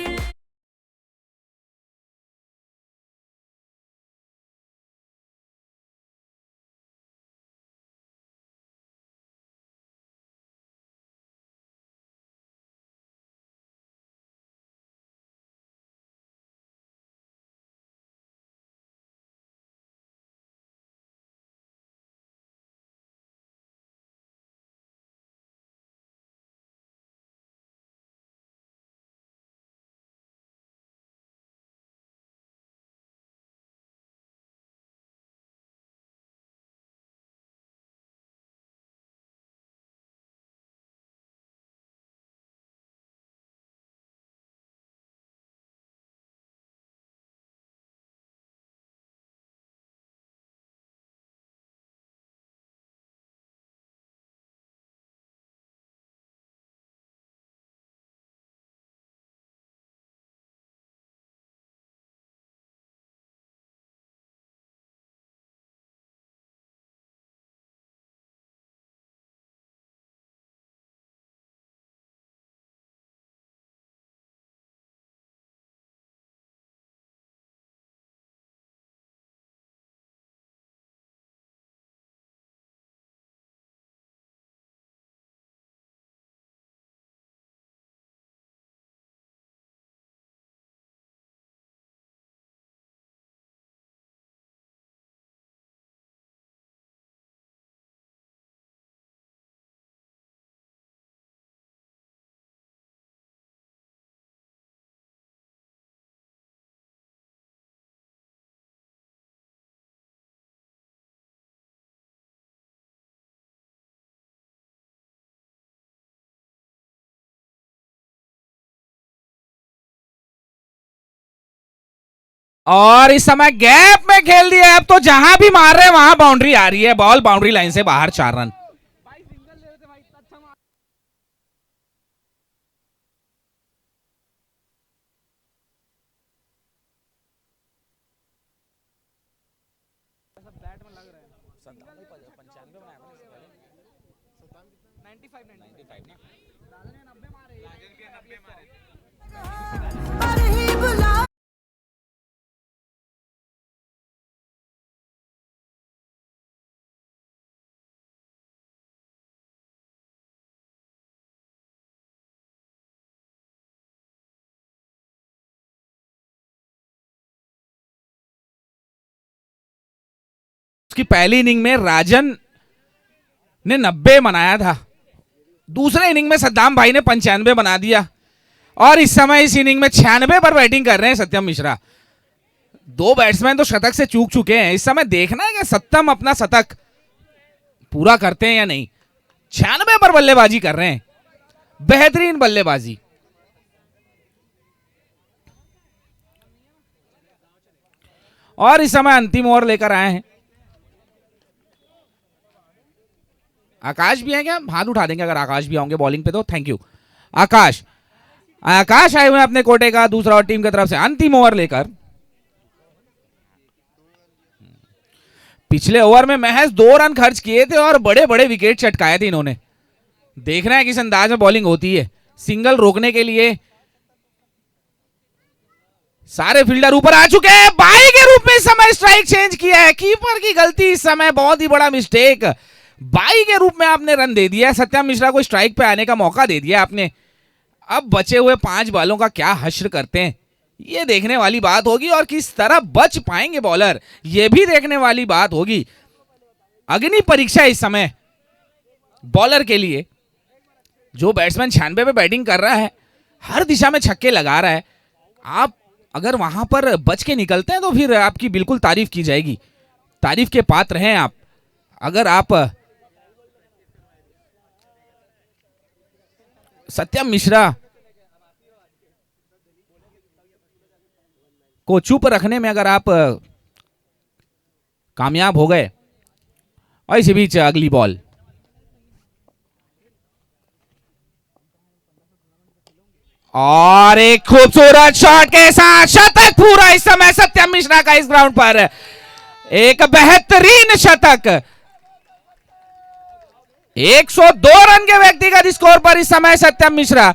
और इस समय गैप में खेल दिया। अब तो जहां भी मार रहे हैं वहां बाउंड्री आ रही है। बॉल बाउंड्री लाइन से बाहर, 4 रन। उसकी पहली इनिंग में राजन ने 90 बनाया था, दूसरे इनिंग में सद्दाम भाई ने 95 बना दिया। और इस समय इस इनिंग में 96 पर बैटिंग कर रहे हैं सत्यम मिश्रा। 2 बैट्समैन तो शतक से चूक चुके हैं। इस समय देखना है कि सत्यम अपना शतक पूरा करते हैं या नहीं। 96 पर बल्लेबाजी कर रहे हैं, बेहतरीन बल्लेबाजी। और इस समय अंतिम ओवर लेकर आए हैं। आकाश भी है क्या? हाथ उठा देंगे अगर आकाश भी आएंगे बॉलिंग पे तो। थैंक यू आकाश। आकाश आए हुए अपने कोटे का दूसरा और टीम की तरफ से अंतिम ओवर लेकर। पिछले ओवर में महज 2 रन खर्च किए थे और बड़े बड़े विकेट चटकाए थे इन्होंने। देखना है किस अंदाज में बॉलिंग होती है। सिंगल रोकने के लिए सारे फील्डर ऊपर आ चुके हैं। बाई के रूप में इस समय स्ट्राइक चेंज किया है, कीपर की गलती इस समय, बहुत ही बड़ा मिस्टेक। बाई के रूप में आपने रन दे दिया है, सत्यम मिश्रा को स्ट्राइक पे आने का मौका दे दिया आपने। अब बचे हुए 5 बालों का क्या हश्र करते हैं, ये देखने वाली बात होगी, और किस तरह बच पाएंगे बॉलर, ये भी देखने वाली बात होगी। अग्नि परीक्षा इस समय बॉलर के लिए। जो बैट्समैन 96 पे बैटिंग कर रहा है, हर दिशा में छक्के लगा रहा है, आप अगर वहां पर बच के निकलते हैं तो फिर आपकी बिल्कुल तारीफ की जाएगी, तारीफ के पात्र हैं आप। अगर आप सत्यम मिश्रा को चुप रखने में अगर आप कामयाब हो गए। और इसी बीच अगली बॉल, और एक खूबसूरत शॉट के साथ शतक पूरा इस समय सत्यम मिश्रा का इस ग्राउंड पर, एक बेहतरीन शतक। 102 रन के व्यक्तिगत स्कोर पर इस समय सत्यम मिश्रा।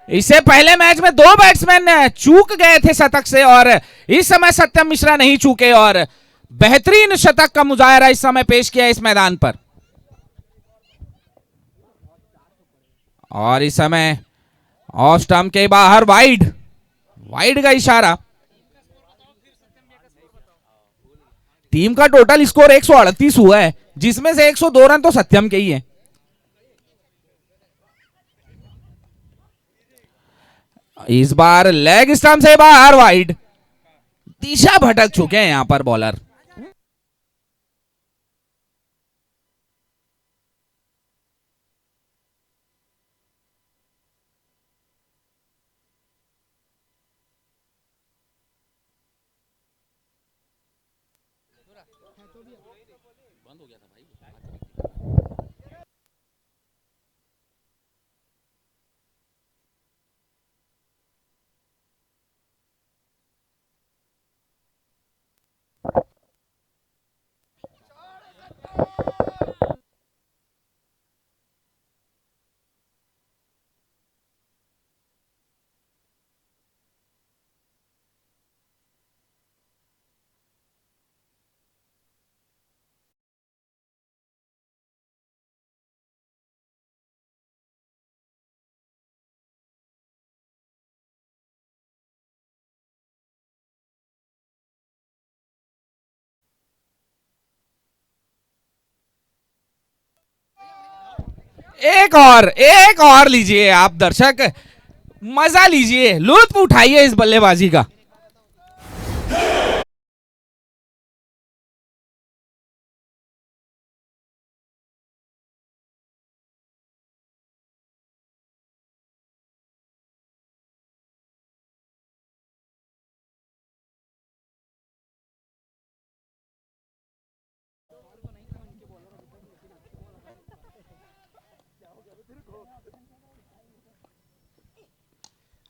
इससे पहले मैच में 2 बैट्समैन चूक गए थे शतक से, और इस समय सत्यम मिश्रा नहीं चूके, और बेहतरीन शतक का मुजाहरा इस समय पेश किया इस मैदान पर। और इस समय ऑफ स्टंप के बाहर वाइड, वाइड का इशारा। टीम का टोटल स्कोर 138 हुआ है, जिसमें से 102 रन तो सत्यम के ही है। इस बार लेग स्टंप से बाहर वाइड, दिशा भटक चुके हैं यहां पर बॉलर। एक और लीजिए आप दर्शक, मजा लीजिए, लुत्फ उठाइए इस बल्लेबाजी का।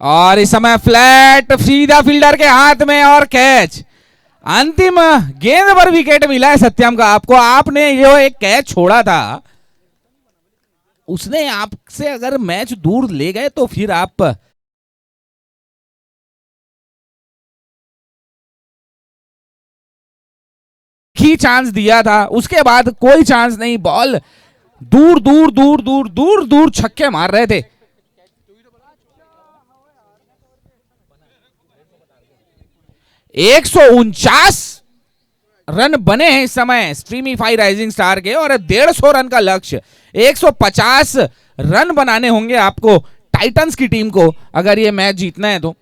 और इस समय फ्लैट सीधा फील्डर के हाथ में, और कैच। अंतिम गेंद पर विकेट मिला है सत्यम का आपको। आपने जो एक कैच छोड़ा था, उसने आपसे अगर मैच दूर ले गए तो फिर आप ही चांस दिया था, उसके बाद कोई चांस नहीं। बॉल दूर दूर दूर दूर दूर दूर छक्के मार रहे थे। 149 रन बने हैं इस समय स्ट्रीमीफाई राइजिंग स्टार के, और 150 रन का लक्ष्य। 150 रन बनाने होंगे आपको टाइटंस की टीम को, अगर ये मैच जीतना है तो।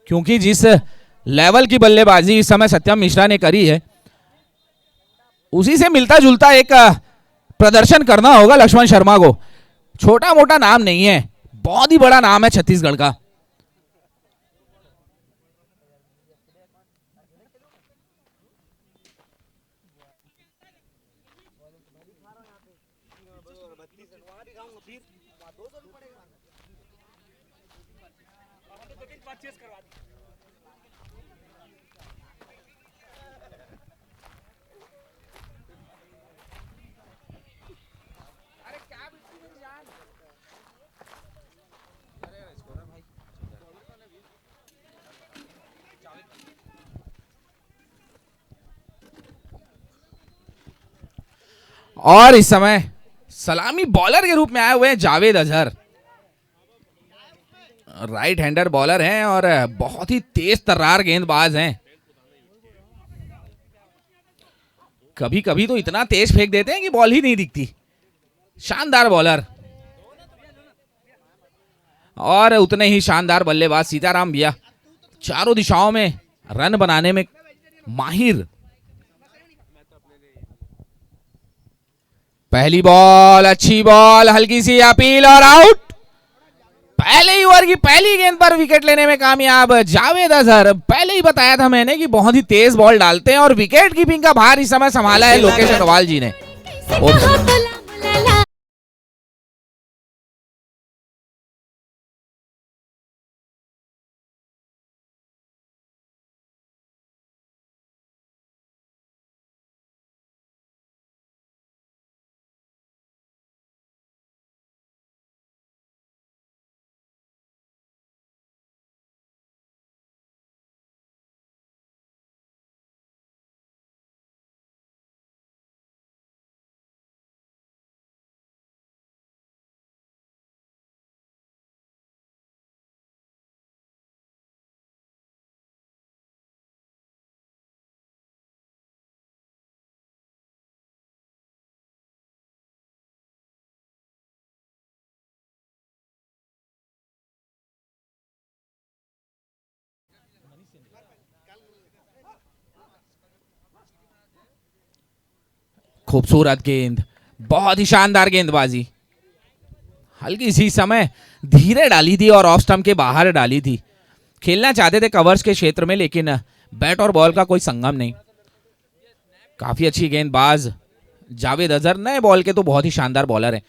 क्योंकि जिस लेवल की बल्लेबाजी इस समय सत्यम मिश्रा ने करी है उसी से मिलता जुलता एक प्रदर्शन करना होगा लक्ष्मण शर्मा को। छोटा मोटा नाम नहीं है, बहुत ही बड़ा नाम है छत्तीसगढ़ का। और इस समय सलामी बॉलर के रूप में आए हुए हैं Javed Azhar. Right hander bowler हैं और बहुत ही तेज तर्रार गेंदबाज हैं। कभी कभी तो इतना तेज फेंक देते हैं कि बॉल ही नहीं दिखती। शानदार बॉलर और उतने ही शानदार बल्लेबाज सीताराम भैया, चारों दिशाओं में रन बनाने में माहिर। पहली बॉल, अच्छी बॉल, हल्की सी अपील और आउट। पहले ही ओवर की पहली गेंद पर विकेट लेने में कामयाब जावेद अजहर। पहले ही बताया था मैंने कि बहुत ही तेज बॉल डालते हैं और विकेट कीपिंग का भार इस समय संभाला है लोकेश अग्रवाल जी ने। खूबसूरत गेंद, बहुत ही शानदार गेंदबाजी। हल्की सी समय धीरे डाली थी और ऑफ स्टंप के बाहर डाली थी। खेलना चाहते थे कवर्स के क्षेत्र में, लेकिन बैट और बॉल का कोई संगम नहीं। काफी अच्छी गेंदबाज जावेद अजहर, नए बॉल के तो बहुत ही शानदार बॉलर हैं।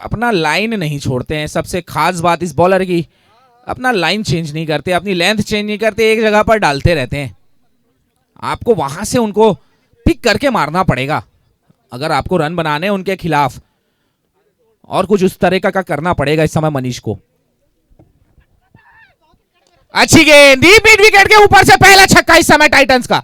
अपना लाइन नहीं छोड़ते हैं, सबसे खास बात इस बॉलर की, अपना लाइन चेंज नहीं करते, अपनी लेंथ चेंज नहीं करते, एक जगह पर डालते रहते हैं। आपको वहां से उनको पिक करके मारना पड़ेगा अगर आपको रन बनाने उनके खिलाफ, और कुछ उस तरह का करना पड़ेगा इस समय मनीष को। अच्छी गेंद, डीप मिड विकेट के ऊपर से पहला छक्का इस समय टाइटंस का।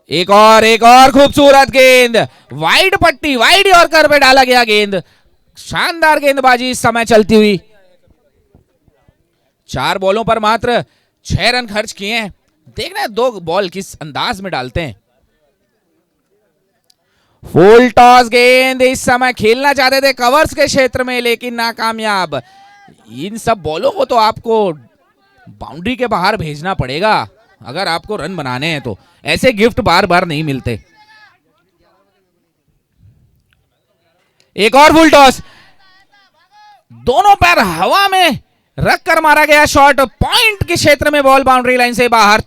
एक और खूबसूरत गेंद, वाइड पट्टी, वाइड यॉर्कर पे डाला गया गेंद। शानदार गेंदबाजी इस समय चलती हुई। 4 बॉलों पर मात्र 6 रन खर्च किए हैं। देखना है 2 बॉल किस अंदाज में डालते हैं। फुल टॉस गेंद, इस समय खेलना चाहते थे कवर्स के क्षेत्र में, लेकिन नाकामयाब। इन सब बॉलों को तो आपको बाउंड्री के बाहर भेजना पड़ेगा अगर आपको रन बनाने हैं तो। ऐसे गिफ्ट बार बार नहीं मिलते। एक और फुल टॉस, दोनों पैर हवा में रख कर मारा गया शॉट, पॉइंट के क्षेत्र में बॉल बाउंड्री लाइन से बाहर।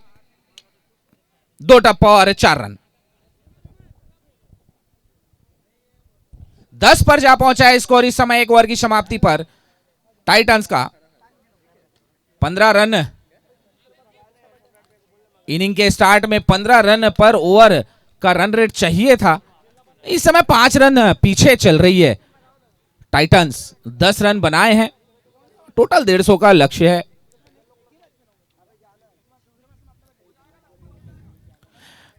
2 टप्पा और 4 रन। 10 पर जा पहुंचा है स्कोर इस समय 1 ओवर की समाप्ति पर टाइटंस का। 15 रन इनिंग के स्टार्ट में 15 रन पर ओवर का रन रेट चाहिए था, इस समय 5 रन पीछे चल रही है टाइटंस। 10 रन बनाए हैं, टोटल 150 का लक्ष्य है।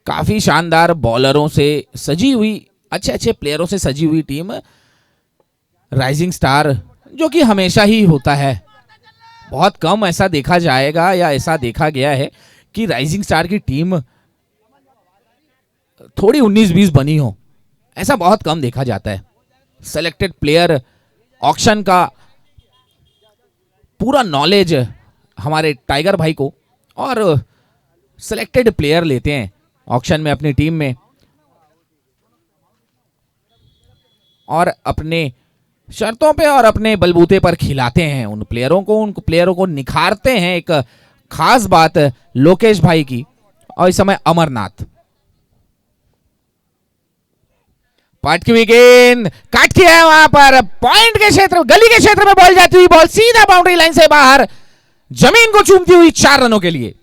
काफी शानदार बॉलरों से सजी हुई, अच्छे अच्छे प्लेयरों से सजी हुई टीम राइजिंग स्टार, जो कि हमेशा ही होता है। बहुत कम ऐसा देखा जाएगा या ऐसा देखा गया है कि राइजिंग स्टार की टीम थोड़ी 19-20 बनी हो, ऐसा बहुत कम देखा जाता है। सेलेक्टेड प्लेयर ऑक्शन का पूरा नॉलेज हमारे टाइगर भाई को, और सेलेक्टेड प्लेयर लेते हैं ऑक्शन में अपनी टीम में, और अपने शर्तों पे और अपने बलबूते पर खिलाते हैं उन प्लेयरों को निखारते हैं। एक खास बात लोकेश भाई की, और इस समय अमरनाथ पाट की गेंद काट किया है, वहां पर पॉइंट के क्षेत्र, गली के क्षेत्र में बॉल जाती हुई, बॉल सीधा बाउंड्री लाइन से बाहर जमीन को चूमती हुई 4 रनों के लिए।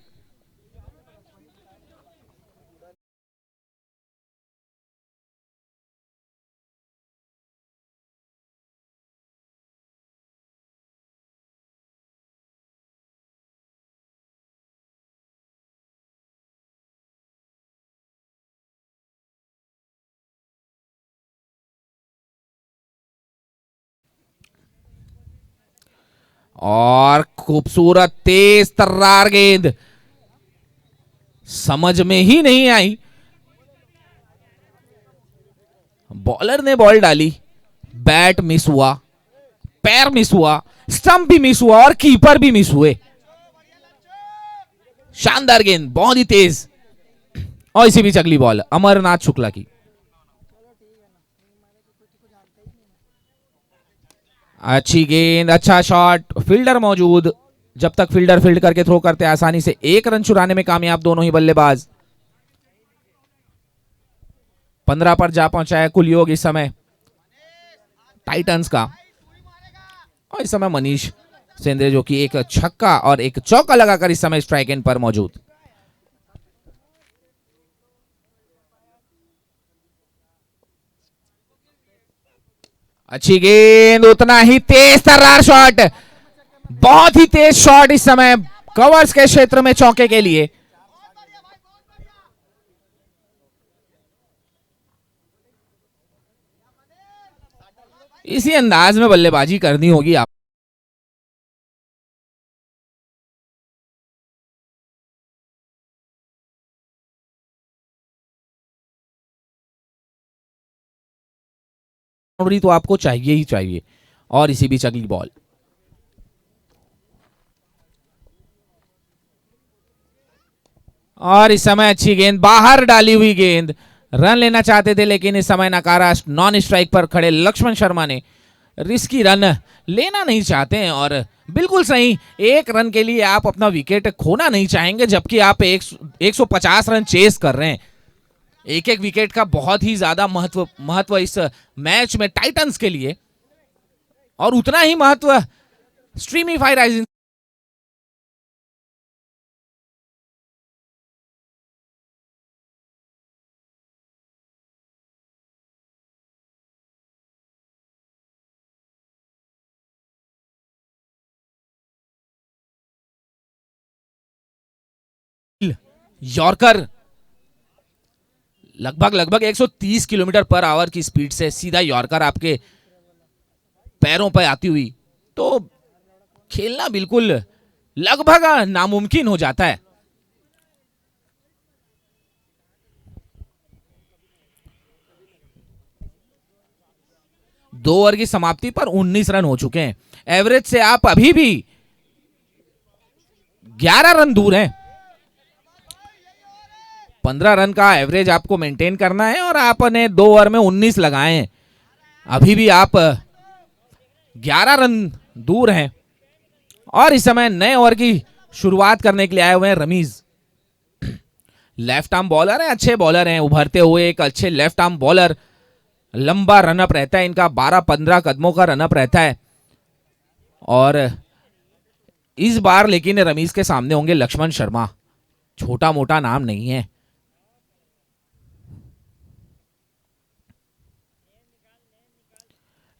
और खूबसूरत तेज तर्रार गेंद, समझ में ही नहीं आई, बॉलर ने बॉल डाली, बैट मिस हुआ, पैर मिस हुआ, स्टंप भी मिस हुआ और कीपर भी मिस हुए। शानदार गेंद, बहुत ही तेज, और इसी बीच अगली बॉल अमरनाथ शुक्ला की। अच्छी गेंद, अच्छा शॉट, फील्डर मौजूद, जब तक फील्डर फील्ड करके थ्रो करते आसानी से 1 रन चुराने में कामयाब दोनों ही बल्लेबाज। 15 पर जा पहुंचा है कुल योग इस समय टाइटंस का, और इस समय मनीष सेंद्रे जो कि एक छक्का और एक चौका लगाकर इस समय स्ट्राइक एंड पर मौजूद। अच्छी गेंद, उतना ही तेज तर्रार शॉट, बहुत ही तेज शॉट इस समय कवर्स के क्षेत्र में चौके के लिए। इसी अंदाज में बल्लेबाजी करनी होगी आप। बाउंड्री तो आपको चाहिए ही चाहिए, और इसी बीच अगली बॉल। और इस समय अच्छी गेंद, बाहर डाली हुई गेंद, रन लेना चाहते थे लेकिन इस समय नकारा नॉन स्ट्राइक पर खड़े लक्ष्मण शर्मा ने। रिस्की रन लेना नहीं चाहते हैं, और बिल्कुल सही, 1 रन के लिए आप अपना विकेट खोना नहीं चाहेंगे, जबकि आप 150 रन चेस कर रहे हैं। एक एक विकेट का बहुत ही ज्यादा महत्व इस मैच में टाइटंस के लिए, और उतना ही महत्व स्ट्रीमीफाई राइजिंग यॉर्कर लगभग 130 किलोमीटर पर आवर की स्पीड से सीधा यॉर्कर आपके पैरों पर आती हुई, तो खेलना बिल्कुल लगभग नामुमकिन हो जाता है। दो ओवर की समाप्ति पर 19 रन हो चुके हैं। एवरेज से आप अभी भी 11 रन दूर हैं। 15 रन का एवरेज आपको मेंटेन करना है, और आपने 2 ओवर में 19 लगाए हैं, अभी भी आप 11 रन दूर हैं। और इस समय नए ओवर की शुरुआत करने के लिए आए हुए हैं रमीज। लेफ्ट आर्म बॉलर है, अच्छे बॉलर हैं, उभरते हुए एक अच्छे लेफ्ट आर्म बॉलर। लंबा रनअप रहता है इनका, 12-15 कदमों का रनअप रहता है। और इस बार लेकिन रमीज के सामने होंगे लक्ष्मण शर्मा। छोटा मोटा नाम नहीं है।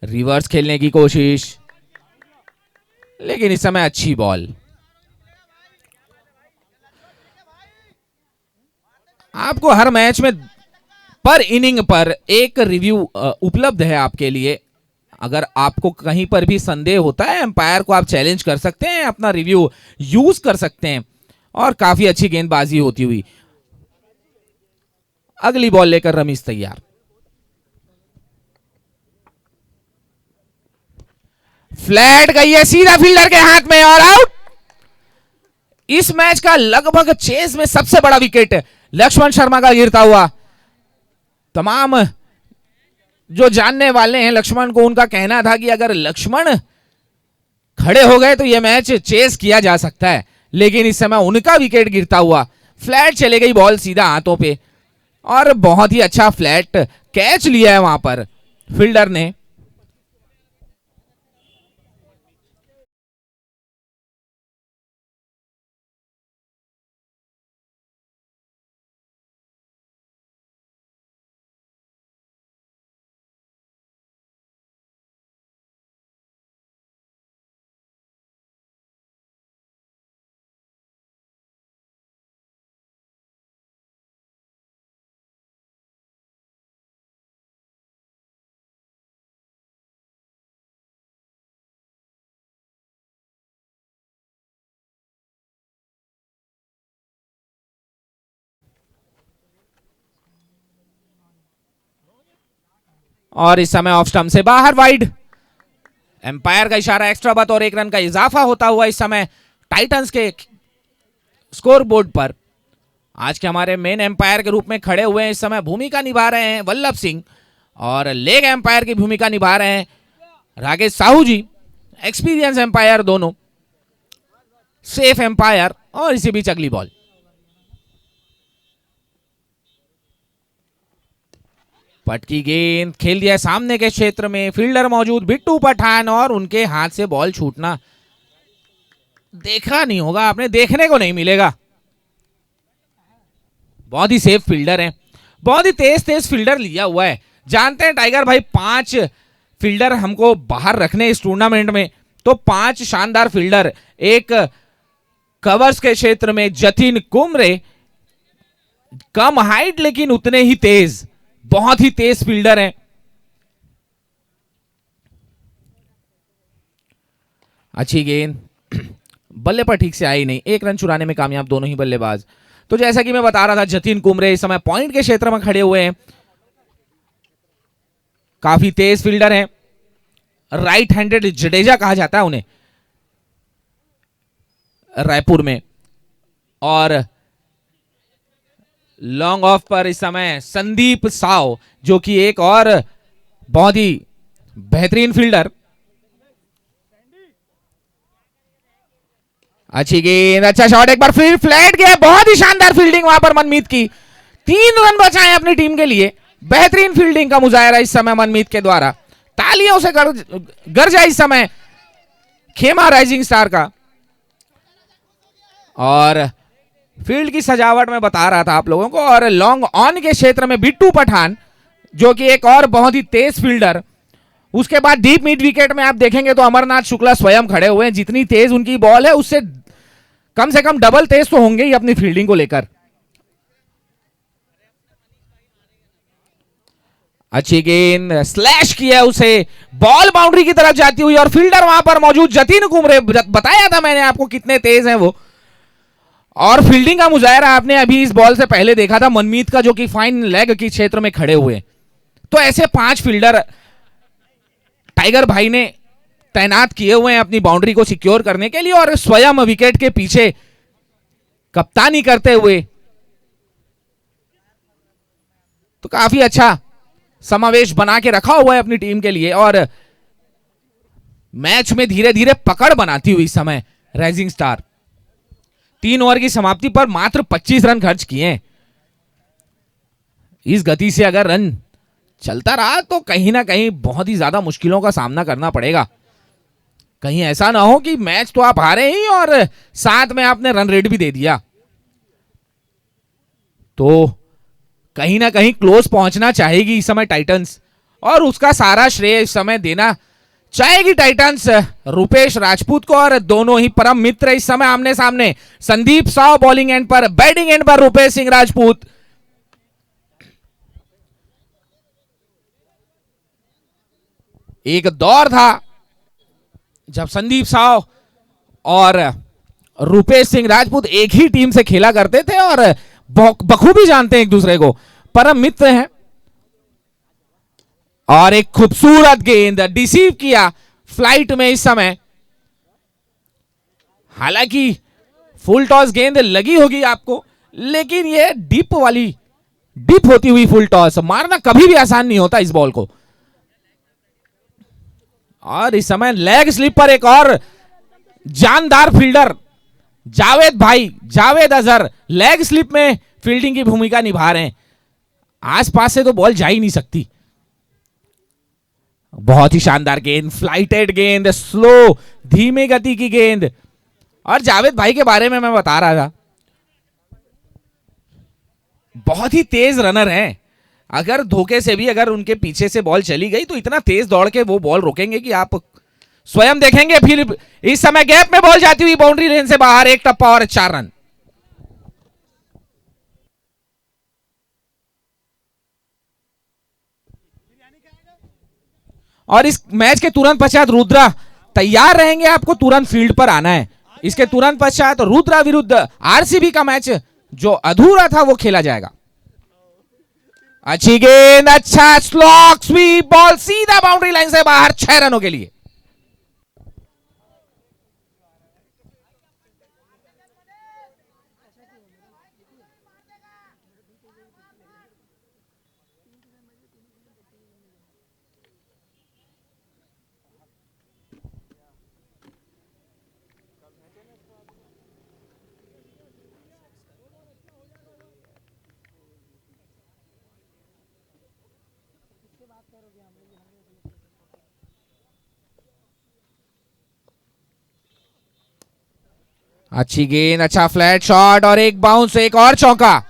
रिवर्स खेलने की कोशिश, लेकिन इस समय अच्छी बॉल। आपको हर मैच में पर इनिंग पर एक रिव्यू उपलब्ध है आपके लिए। अगर आपको कहीं पर भी संदेह होता है, एम्पायर को आप चैलेंज कर सकते हैं, अपना रिव्यू यूज कर सकते हैं। और काफी अच्छी गेंदबाजी होती हुई। अगली बॉल लेकर रमीज तैयार। फ्लैट गई है सीधा फील्डर के हाथ में और आउट। इस मैच का लगभग चेस में सबसे बड़ा विकेट लक्ष्मण शर्मा का गिरता हुआ। तमाम जो जानने वाले हैं लक्ष्मण को, उनका कहना था कि अगर लक्ष्मण खड़े हो गए तो यह मैच चेस किया जा सकता है, लेकिन इस समय उनका विकेट गिरता हुआ। फ्लैट चले गई बॉल सीधा हाथों पे और बहुत ही अच्छा फ्लैट कैच लिया है वहां पर फील्डर ने। और इस समय ऑफ स्टंप से बाहर वाइड। एम्पायर का इशारा एक्स्ट्रा बात और 1 रन का इजाफा होता हुआ इस समय टाइटंस के स्कोर बोर्ड पर। आज के हमारे मेन एम्पायर के रूप में खड़े हुए हैं इस समय भूमिका निभा रहे हैं वल्लभ सिंह, और लेग एम्पायर की भूमिका निभा रहे हैं राकेश साहू जी। एक्सपीरियंस एम्पायर दोनों, सेफ एम्पायर। और इसी बीच अगली बॉल। पटकी गेंद खेल दिया सामने के क्षेत्र में, फील्डर मौजूद बिट्टू पठान, और उनके हाथ से बॉल छूटना देखा नहीं होगा आपने, देखने को नहीं मिलेगा। बहुत ही सेफ फील्डर है, बहुत ही तेज तेज फील्डर लिया हुआ है। जानते हैं टाइगर भाई 5 फील्डर हमको बाहर रखने इस टूर्नामेंट में, तो 5 शानदार फील्डर। एक कवर्स के क्षेत्र में जतिन कुमरे, कम हाइट लेकिन उतने ही तेज, बहुत ही तेज फील्डर हैं। अच्छी गेंद बल्ले पर ठीक से आई नहीं, 1 रन चुराने में कामयाब दोनों ही बल्लेबाज। तो जैसा कि मैं बता रहा था, जतिन कुमरे इस समय पॉइंट के क्षेत्र में खड़े हुए हैं, काफी तेज फील्डर हैं। राइट हैंडेड जडेजा कहा जाता है उन्हें रायपुर में। और लॉन्ग ऑफ पर इस समय संदीप साव, जो कि एक और बहुत ही बेहतरीन फील्डर। अच्छी गेंद, अच्छा शॉट, एक बार फिर फ्लैट गया, बहुत ही शानदार फील्डिंग वहां पर मनमीत की। 3 रन बचाए अपनी टीम के लिए। बेहतरीन फील्डिंग का मुजाहरा इस समय मनमीत के द्वारा। तालियों से गरजा इस समय खेमा राइजिंग स्टार का। और फील्ड की सजावट में बता रहा था आप लोगों को। और लॉन्ग ऑन के क्षेत्र में बिट्टू पठान, जो कि एक और बहुत ही तेज फील्डर। उसके बाद डीप मिड विकेट में आप देखेंगे तो अमरनाथ शुक्ला स्वयं खड़े हुए हैं। जितनी तेज उनकी बॉल है उससे कम से कम डबल तेज तो होंगे ही अपनी फील्डिंग को लेकर। अच्छी गेंद, स्लैश किया उसे, बॉल बाउंड्री की तरफ जाती हुई, और फील्डर वहां पर मौजूद जतिन कुमरे, बताया था मैंने आपको कितने तेज हैं वो। और फील्डिंग का मुजाहरा आपने अभी इस बॉल से पहले देखा था मनमीत का, जो कि फाइन लेग के क्षेत्र में खड़े हुए। तो ऐसे 5 फील्डर टाइगर भाई ने तैनात किए हुए हैं अपनी बाउंड्री को सिक्योर करने के लिए, और स्वयं विकेट के पीछे कप्तानी करते हुए। तो काफी अच्छा समावेश बना के रखा हुआ है अपनी टीम के लिए। और मैच में धीरे धीरे पकड़ बनाती हुई समय राइजिंग स्टार 3 ओवर की समाप्ति पर मात्र 25 रन खर्च किए। इस गति से अगर रन चलता रहा तो कहीं ना कहीं बहुत ही ज्यादा मुश्किलों का सामना करना पड़ेगा। कहीं ऐसा ना हो कि मैच तो आप हारे ही और साथ में आपने रन रेट भी दे दिया। तो कहीं ना कहीं क्लोज पहुंचना चाहेगी इस समय टाइटंस, और उसका सारा श्रेय इस समय देना चाहेगी टाइटंस रुपेश राजपूत को। और दोनों ही परम मित्र इस समय आमने सामने। संदीप साव बॉलिंग एंड पर, बैटिंग एंड पर रुपेश सिंह राजपूत। एक दौर था जब संदीप साव और रुपेश सिंह राजपूत एक ही टीम से खेला करते थे और बखूबी जानते हैं एक दूसरे को, परम मित्र हैं। और एक खूबसूरत गेंद डिसीव किया फ्लाइट में इस समय। हालांकि फुल टॉस गेंद लगी होगी आपको, लेकिन ये डिप होती हुई फुल टॉस मारना कभी भी आसान नहीं होता इस बॉल को। और इस समय लेग स्लिप पर एक और जानदार fielder Javed Azhar leg slip में फील्डिंग की भूमिका निभा रहे हैं। आसपास से तो बॉल जा ही नहीं सकती। बहुत ही शानदार गेंद, फ्लाइटेड गेंद, स्लो धीमे गति की गेंद। और जावेद भाई के बारे में मैं बता रहा था, बहुत ही तेज रनर हैं। अगर धोखे से भी अगर उनके पीछे से बॉल चली गई तो इतना तेज दौड़ के वो बॉल रोकेंगे कि आप स्वयं देखेंगे। फिर इस समय गैप में बॉल जाती हुई बाउंड्री लेन से बाहर, एक टप्पा और 4 रन। और इस मैच के तुरंत पश्चात रुद्रा तैयार रहेंगे, आपको तुरंत फील्ड पर आना है। इसके तुरंत पश्चात रुद्रा विरुद्ध आरसीबी का मैच जो अधूरा था वो खेला जाएगा। अच्छी गेंद, अच्छा स्लॉग स्वीप, बॉल सीधा बाउंड्री लाइन से बाहर, 6 रनों के लिए। अच्छी गेंद, अच्छा फ्लैट शॉट और एक बाउंस, एक और चौका।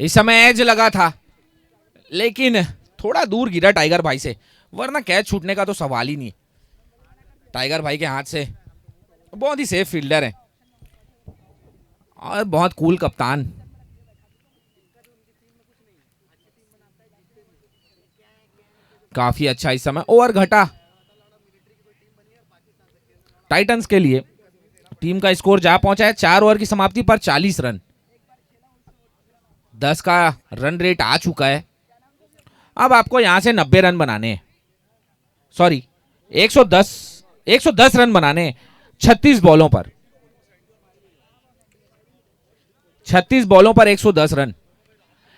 इस समय एज लगा था, लेकिन थोड़ा दूर गिरा टाइगर भाई से, वरना कैच छूटने का तो सवाल ही नहीं। टाइगर भाई के हाथ से, बहुत ही सेफ फील्डर है और बहुत कूल कप्तान। काफी अच्छा इस समय ओवर घटा टाइटंस के लिए। टीम का स्कोर जा पहुंचा है 4 ओवर की समाप्ति पर 40 रन। 10 का रन रेट आ चुका है। अब आपको यहां से 90 रन बनाने हैं, सॉरी 110 रन बनाने हैं 36 बॉलों पर। 36 बॉलों पर 110 रन,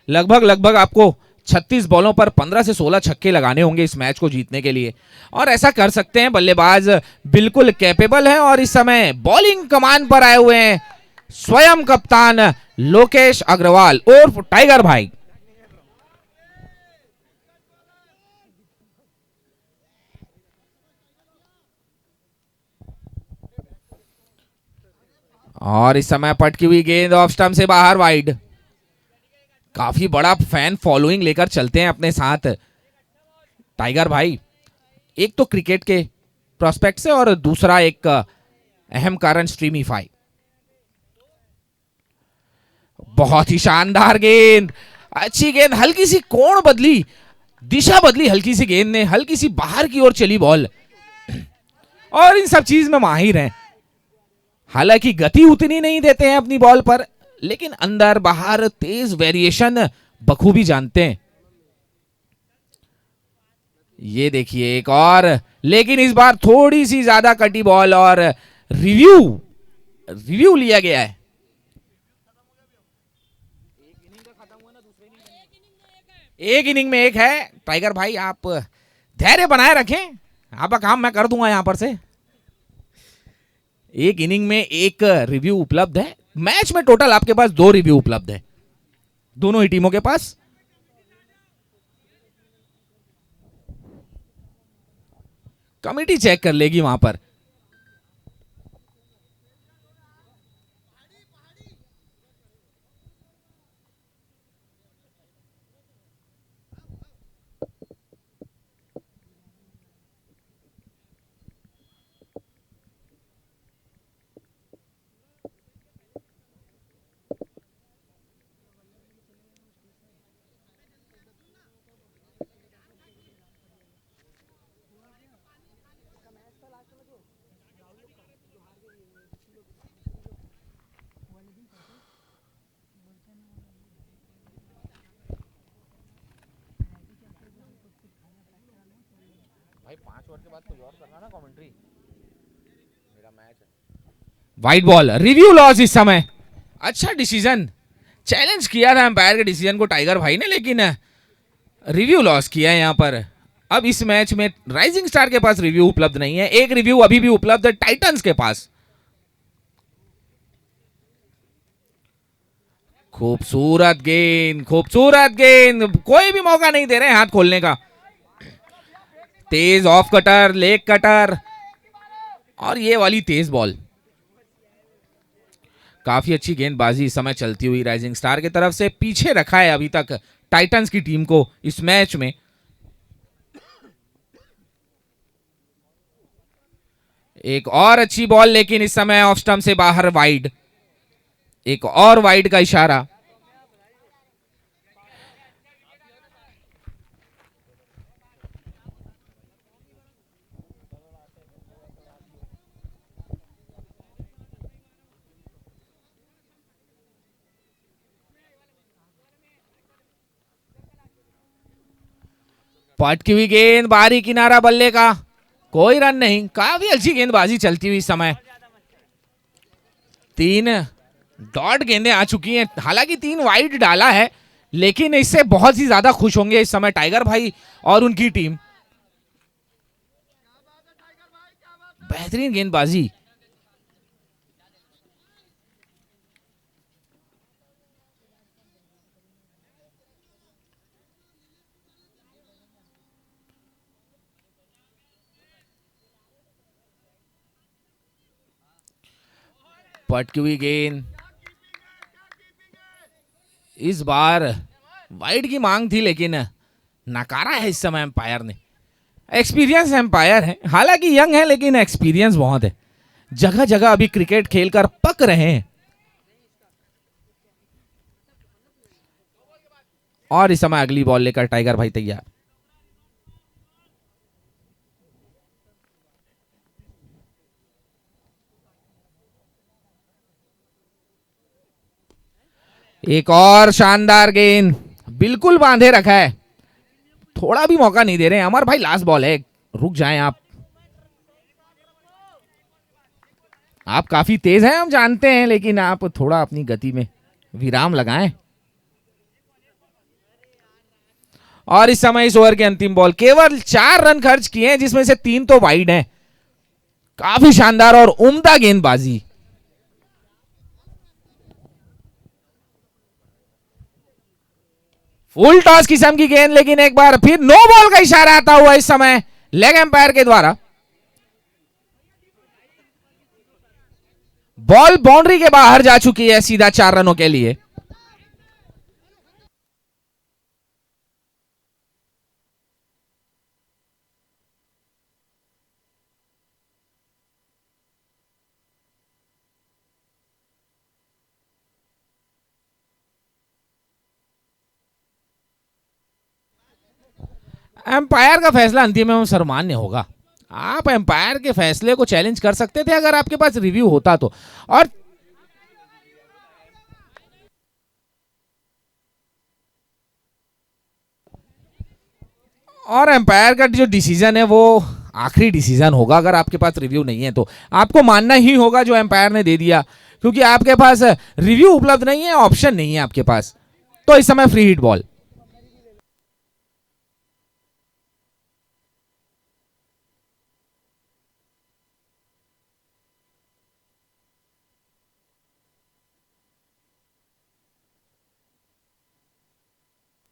लगभग आपको 36 बॉलों पर 15 से 16 छक्के लगाने होंगे इस मैच को जीतने के लिए। और ऐसा कर सकते हैं, बल्लेबाज बिल्कुल कैपेबल हैं। और इस समय बॉलिंग कमान पर आए हुए हैं स्वयं कप्तान लोकेश अग्रवाल उर्फ टाइगर भाई। और इस समय पटकी हुई गेंद ऑफ स्टंप से बाहर, वाइड। काफी बड़ा फैन फॉलोइंग लेकर चलते हैं अपने साथ टाइगर भाई। एक तो क्रिकेट के प्रोस्पेक्ट से और दूसरा एक अहम कारण स्ट्रीमीफाई। बहुत ही शानदार गेंद, अच्छी गेंद, हल्की सी कोण बदली, दिशा बदली हल्की सी गेंद ने, हल्की सी बाहर की ओर चली बॉल। और इन सब चीज में माहिर हैं। हालांकि गति उतनी नहीं देते हैं अपनी बॉल पर, लेकिन अंदर बाहर तेज वेरिएशन बखूबी जानते हैं। ये देखिए एक और, लेकिन इस बार थोड़ी सी ज्यादा कटी बॉल और रिव्यू लिया गया है। एक इनिंग में एक है। टाइगर भाई आप धैर्य बनाए रखें, आपका काम मैं कर दूंगा यहां पर से। एक इनिंग में एक रिव्यू उपलब्ध है। मैच में टोटल आपके पास 2 रिव्यू उपलब्ध है दोनों ही टीमों के पास। कमिटी चेक कर लेगी वहां पर। भाई 5 ओवर के बाद कोई और करना ना कमेंट्री, मेरा मैच है। वाइट बॉल, रिव्यू लॉस इस समय। अच्छा डिसीजन, चैलेंज किया था एम्पायर के डिसीजन को टाइगर भाई ने, लेकिन रिव्यू लॉस किया है यहां पर। अब इस मैच में राइजिंग स्टार के पास रिव्यू उपलब्ध नहीं है, एक रिव्यू अभी भी उपलब्ध है टाइटंस के पास। खूबसूरत गेंद, खूबसूरत गेंद, कोई भी मौका नहीं दे रहे हाथ खोलने का। तेज ऑफ कटर, लेग कटर, और ये वाली तेज बॉल। काफी अच्छी गेंदबाजी इस समय चलती हुई राइजिंग स्टार की तरफ से। पीछे रखा है अभी तक टाइटंस की टीम को इस मैच में। एक और अच्छी बॉल, लेकिन इस समय ऑफ स्टंप से बाहर, वाइड। एक और वाइड का इशारा। पटकी हुई गेंद, बाहरी किनारा बल्ले का, कोई रन नहीं। काफी अच्छी गेंदबाजी चलती हुई इस समय। 3 डॉट गेंदें आ चुकी हैं, हालांकि 3 वाइड डाला है, लेकिन इससे बहुत ही ज्यादा खुश होंगे इस समय टाइगर भाई और उनकी टीम। बेहतरीन गेंदबाजी। पटकी हुई गेंद, इस बार वाइड की मांग थी, लेकिन नकारा है इस समय एम्पायर ने। एक्सपीरियंस एम्पायर है, हालांकि यंग है, लेकिन एक्सपीरियंस बहुत है। जगह जगह अभी क्रिकेट खेलकर पक रहे हैं। और इस समय अगली बॉल लेकर टाइगर भाई तैयार। एक और शानदार गेंद, बिल्कुल बांधे रखा है, थोड़ा भी मौका नहीं दे रहे हैं। अमर भाई लास्ट बॉल है, रुक जाएं आप। आप काफी तेज हैं हम जानते हैं, लेकिन आप थोड़ा अपनी गति में विराम लगाएं। और इस समय इस ओवर के अंतिम बॉल, केवल 4 रन खर्च किए हैं, जिसमें से 3 तो वाइड हैं। काफी शानदार और उम्दा गेंदबाजी। फुल टॉस किस्म की गेंद, लेकिन एक बार फिर नो बॉल का इशारा आता हुआ इस समय लेग एम्पायर के द्वारा। बॉल बाउंड्री के बाहर जा चुकी है, सीधा 4 रनों के लिए। एम्पायर का फैसला अंतिम एवं सर्वमान्य होगा। आप एम्पायर के फैसले को चैलेंज कर सकते थे अगर आपके पास रिव्यू होता तो। और एम्पायर का जो डिसीजन है वो आखिरी डिसीजन होगा। अगर आपके पास रिव्यू नहीं है तो आपको मानना ही होगा जो एम्पायर ने दे दिया, क्योंकि आपके पास रिव्यू उपलब्ध नहीं है, ऑप्शन नहीं है आपके पास। तो इस समय फ्री हिट बॉल।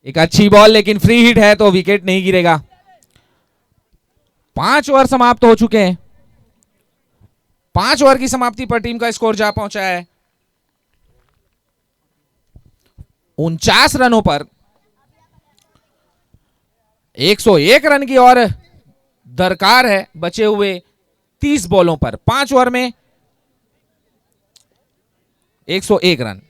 एक अच्छी बॉल, लेकिन फ्री हिट है तो विकेट नहीं गिरेगा। 5 ओवर समाप्त हो चुके हैं। 5 ओवर की समाप्ति पर टीम का स्कोर जा पहुंचा है 49 रनों पर। 101 रन की और दरकार है बचे हुए 30 बॉलों पर। 5 ओवर में 101 रन।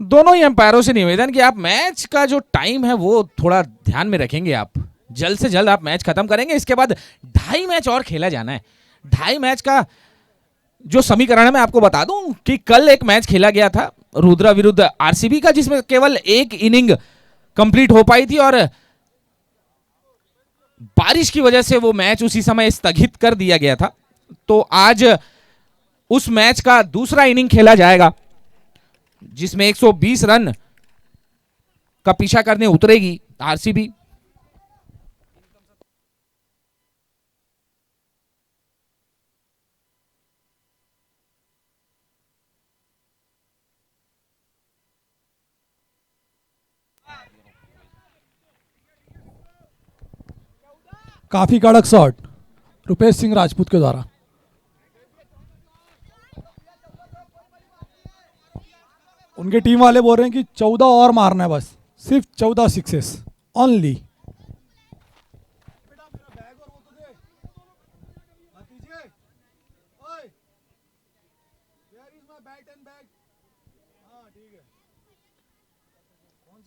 दोनों ही अंपायरों से निवेदन कि आप मैच का जो टाइम है वो थोड़ा ध्यान में रखेंगे। आप जल्द से जल्द आप मैच खत्म करेंगे। इसके बाद 2.5 मैच और खेला जाना है। 2.5 मैच का जो समीकरण है मैं आपको बता दूं कि कल एक मैच खेला गया था रुद्रा विरुद्ध आरसीबी का, जिसमें केवल एक इनिंग कंप्लीट हो पाई थी और बारिश की वजह से वो मैच उसी समय स्थगित कर दिया गया था। तो आज उस मैच का दूसरा इनिंग खेला जाएगा जिसमें 120 रन का पीछा करने उतरेगी आरसीबी। काफी कड़क शॉट रुपेश सिंह राजपूत के द्वारा। उनके टीम वाले बोल रहे हैं कि 14 और मारना है, बस सिर्फ 14 सिक्सेस ओनली।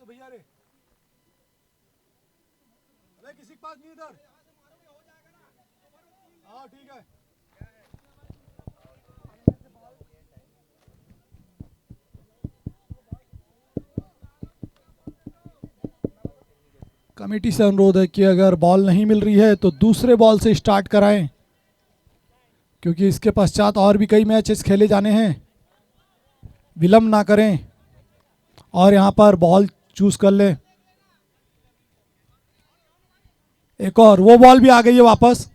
भैया रे किसी के पास नहीं इधर। हाँ ठीक है। कमेटी से अनुरोध है कि अगर बॉल नहीं मिल रही है तो दूसरे बॉल से स्टार्ट कराएं, क्योंकि इसके पश्चात और भी कई मैचेस खेले जाने हैं। विलंब ना करें और यहाँ पर बॉल चूज कर लें। एक और वो बॉल भी आ गई है वापस।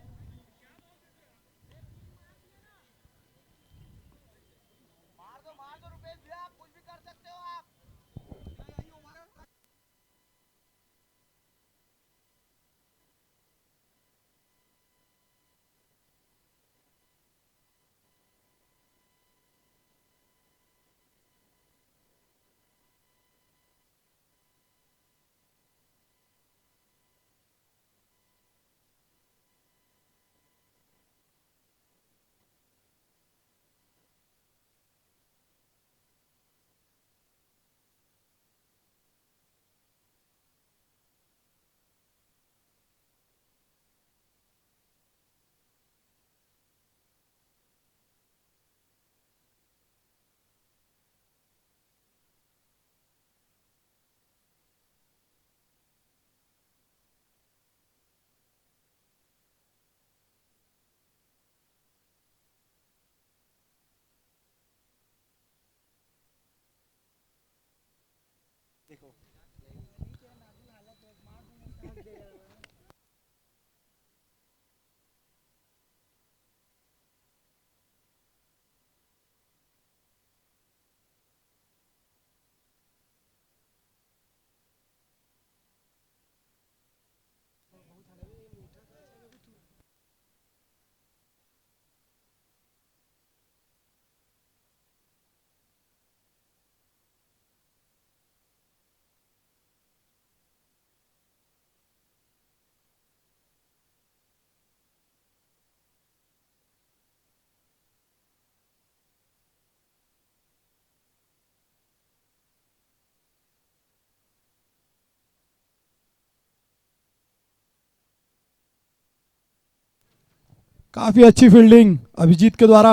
काफी अच्छी फील्डिंग अभिजीत के द्वारा।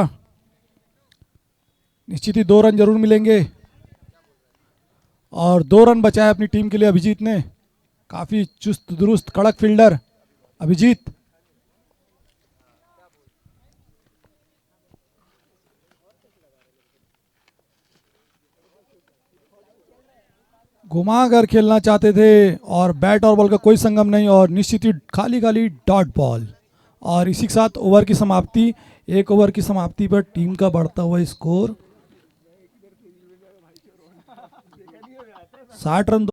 निश्चित ही 2 रन जरूर मिलेंगे। और 2 रन बचाए अपनी टीम के लिए अभिजीत ने। काफ़ी चुस्त दुरुस्त कड़क फील्डर अभिजीत। घुमा कर खेलना चाहते थे और बैट और बॉल का कोई संगम नहीं और निश्चित ही खाली खाली डॉट बॉल। और इसी के साथ ओवर की समाप्ति। 1 ओवर की समाप्ति पर टीम का बढ़ता हुआ स्कोर 60 रन।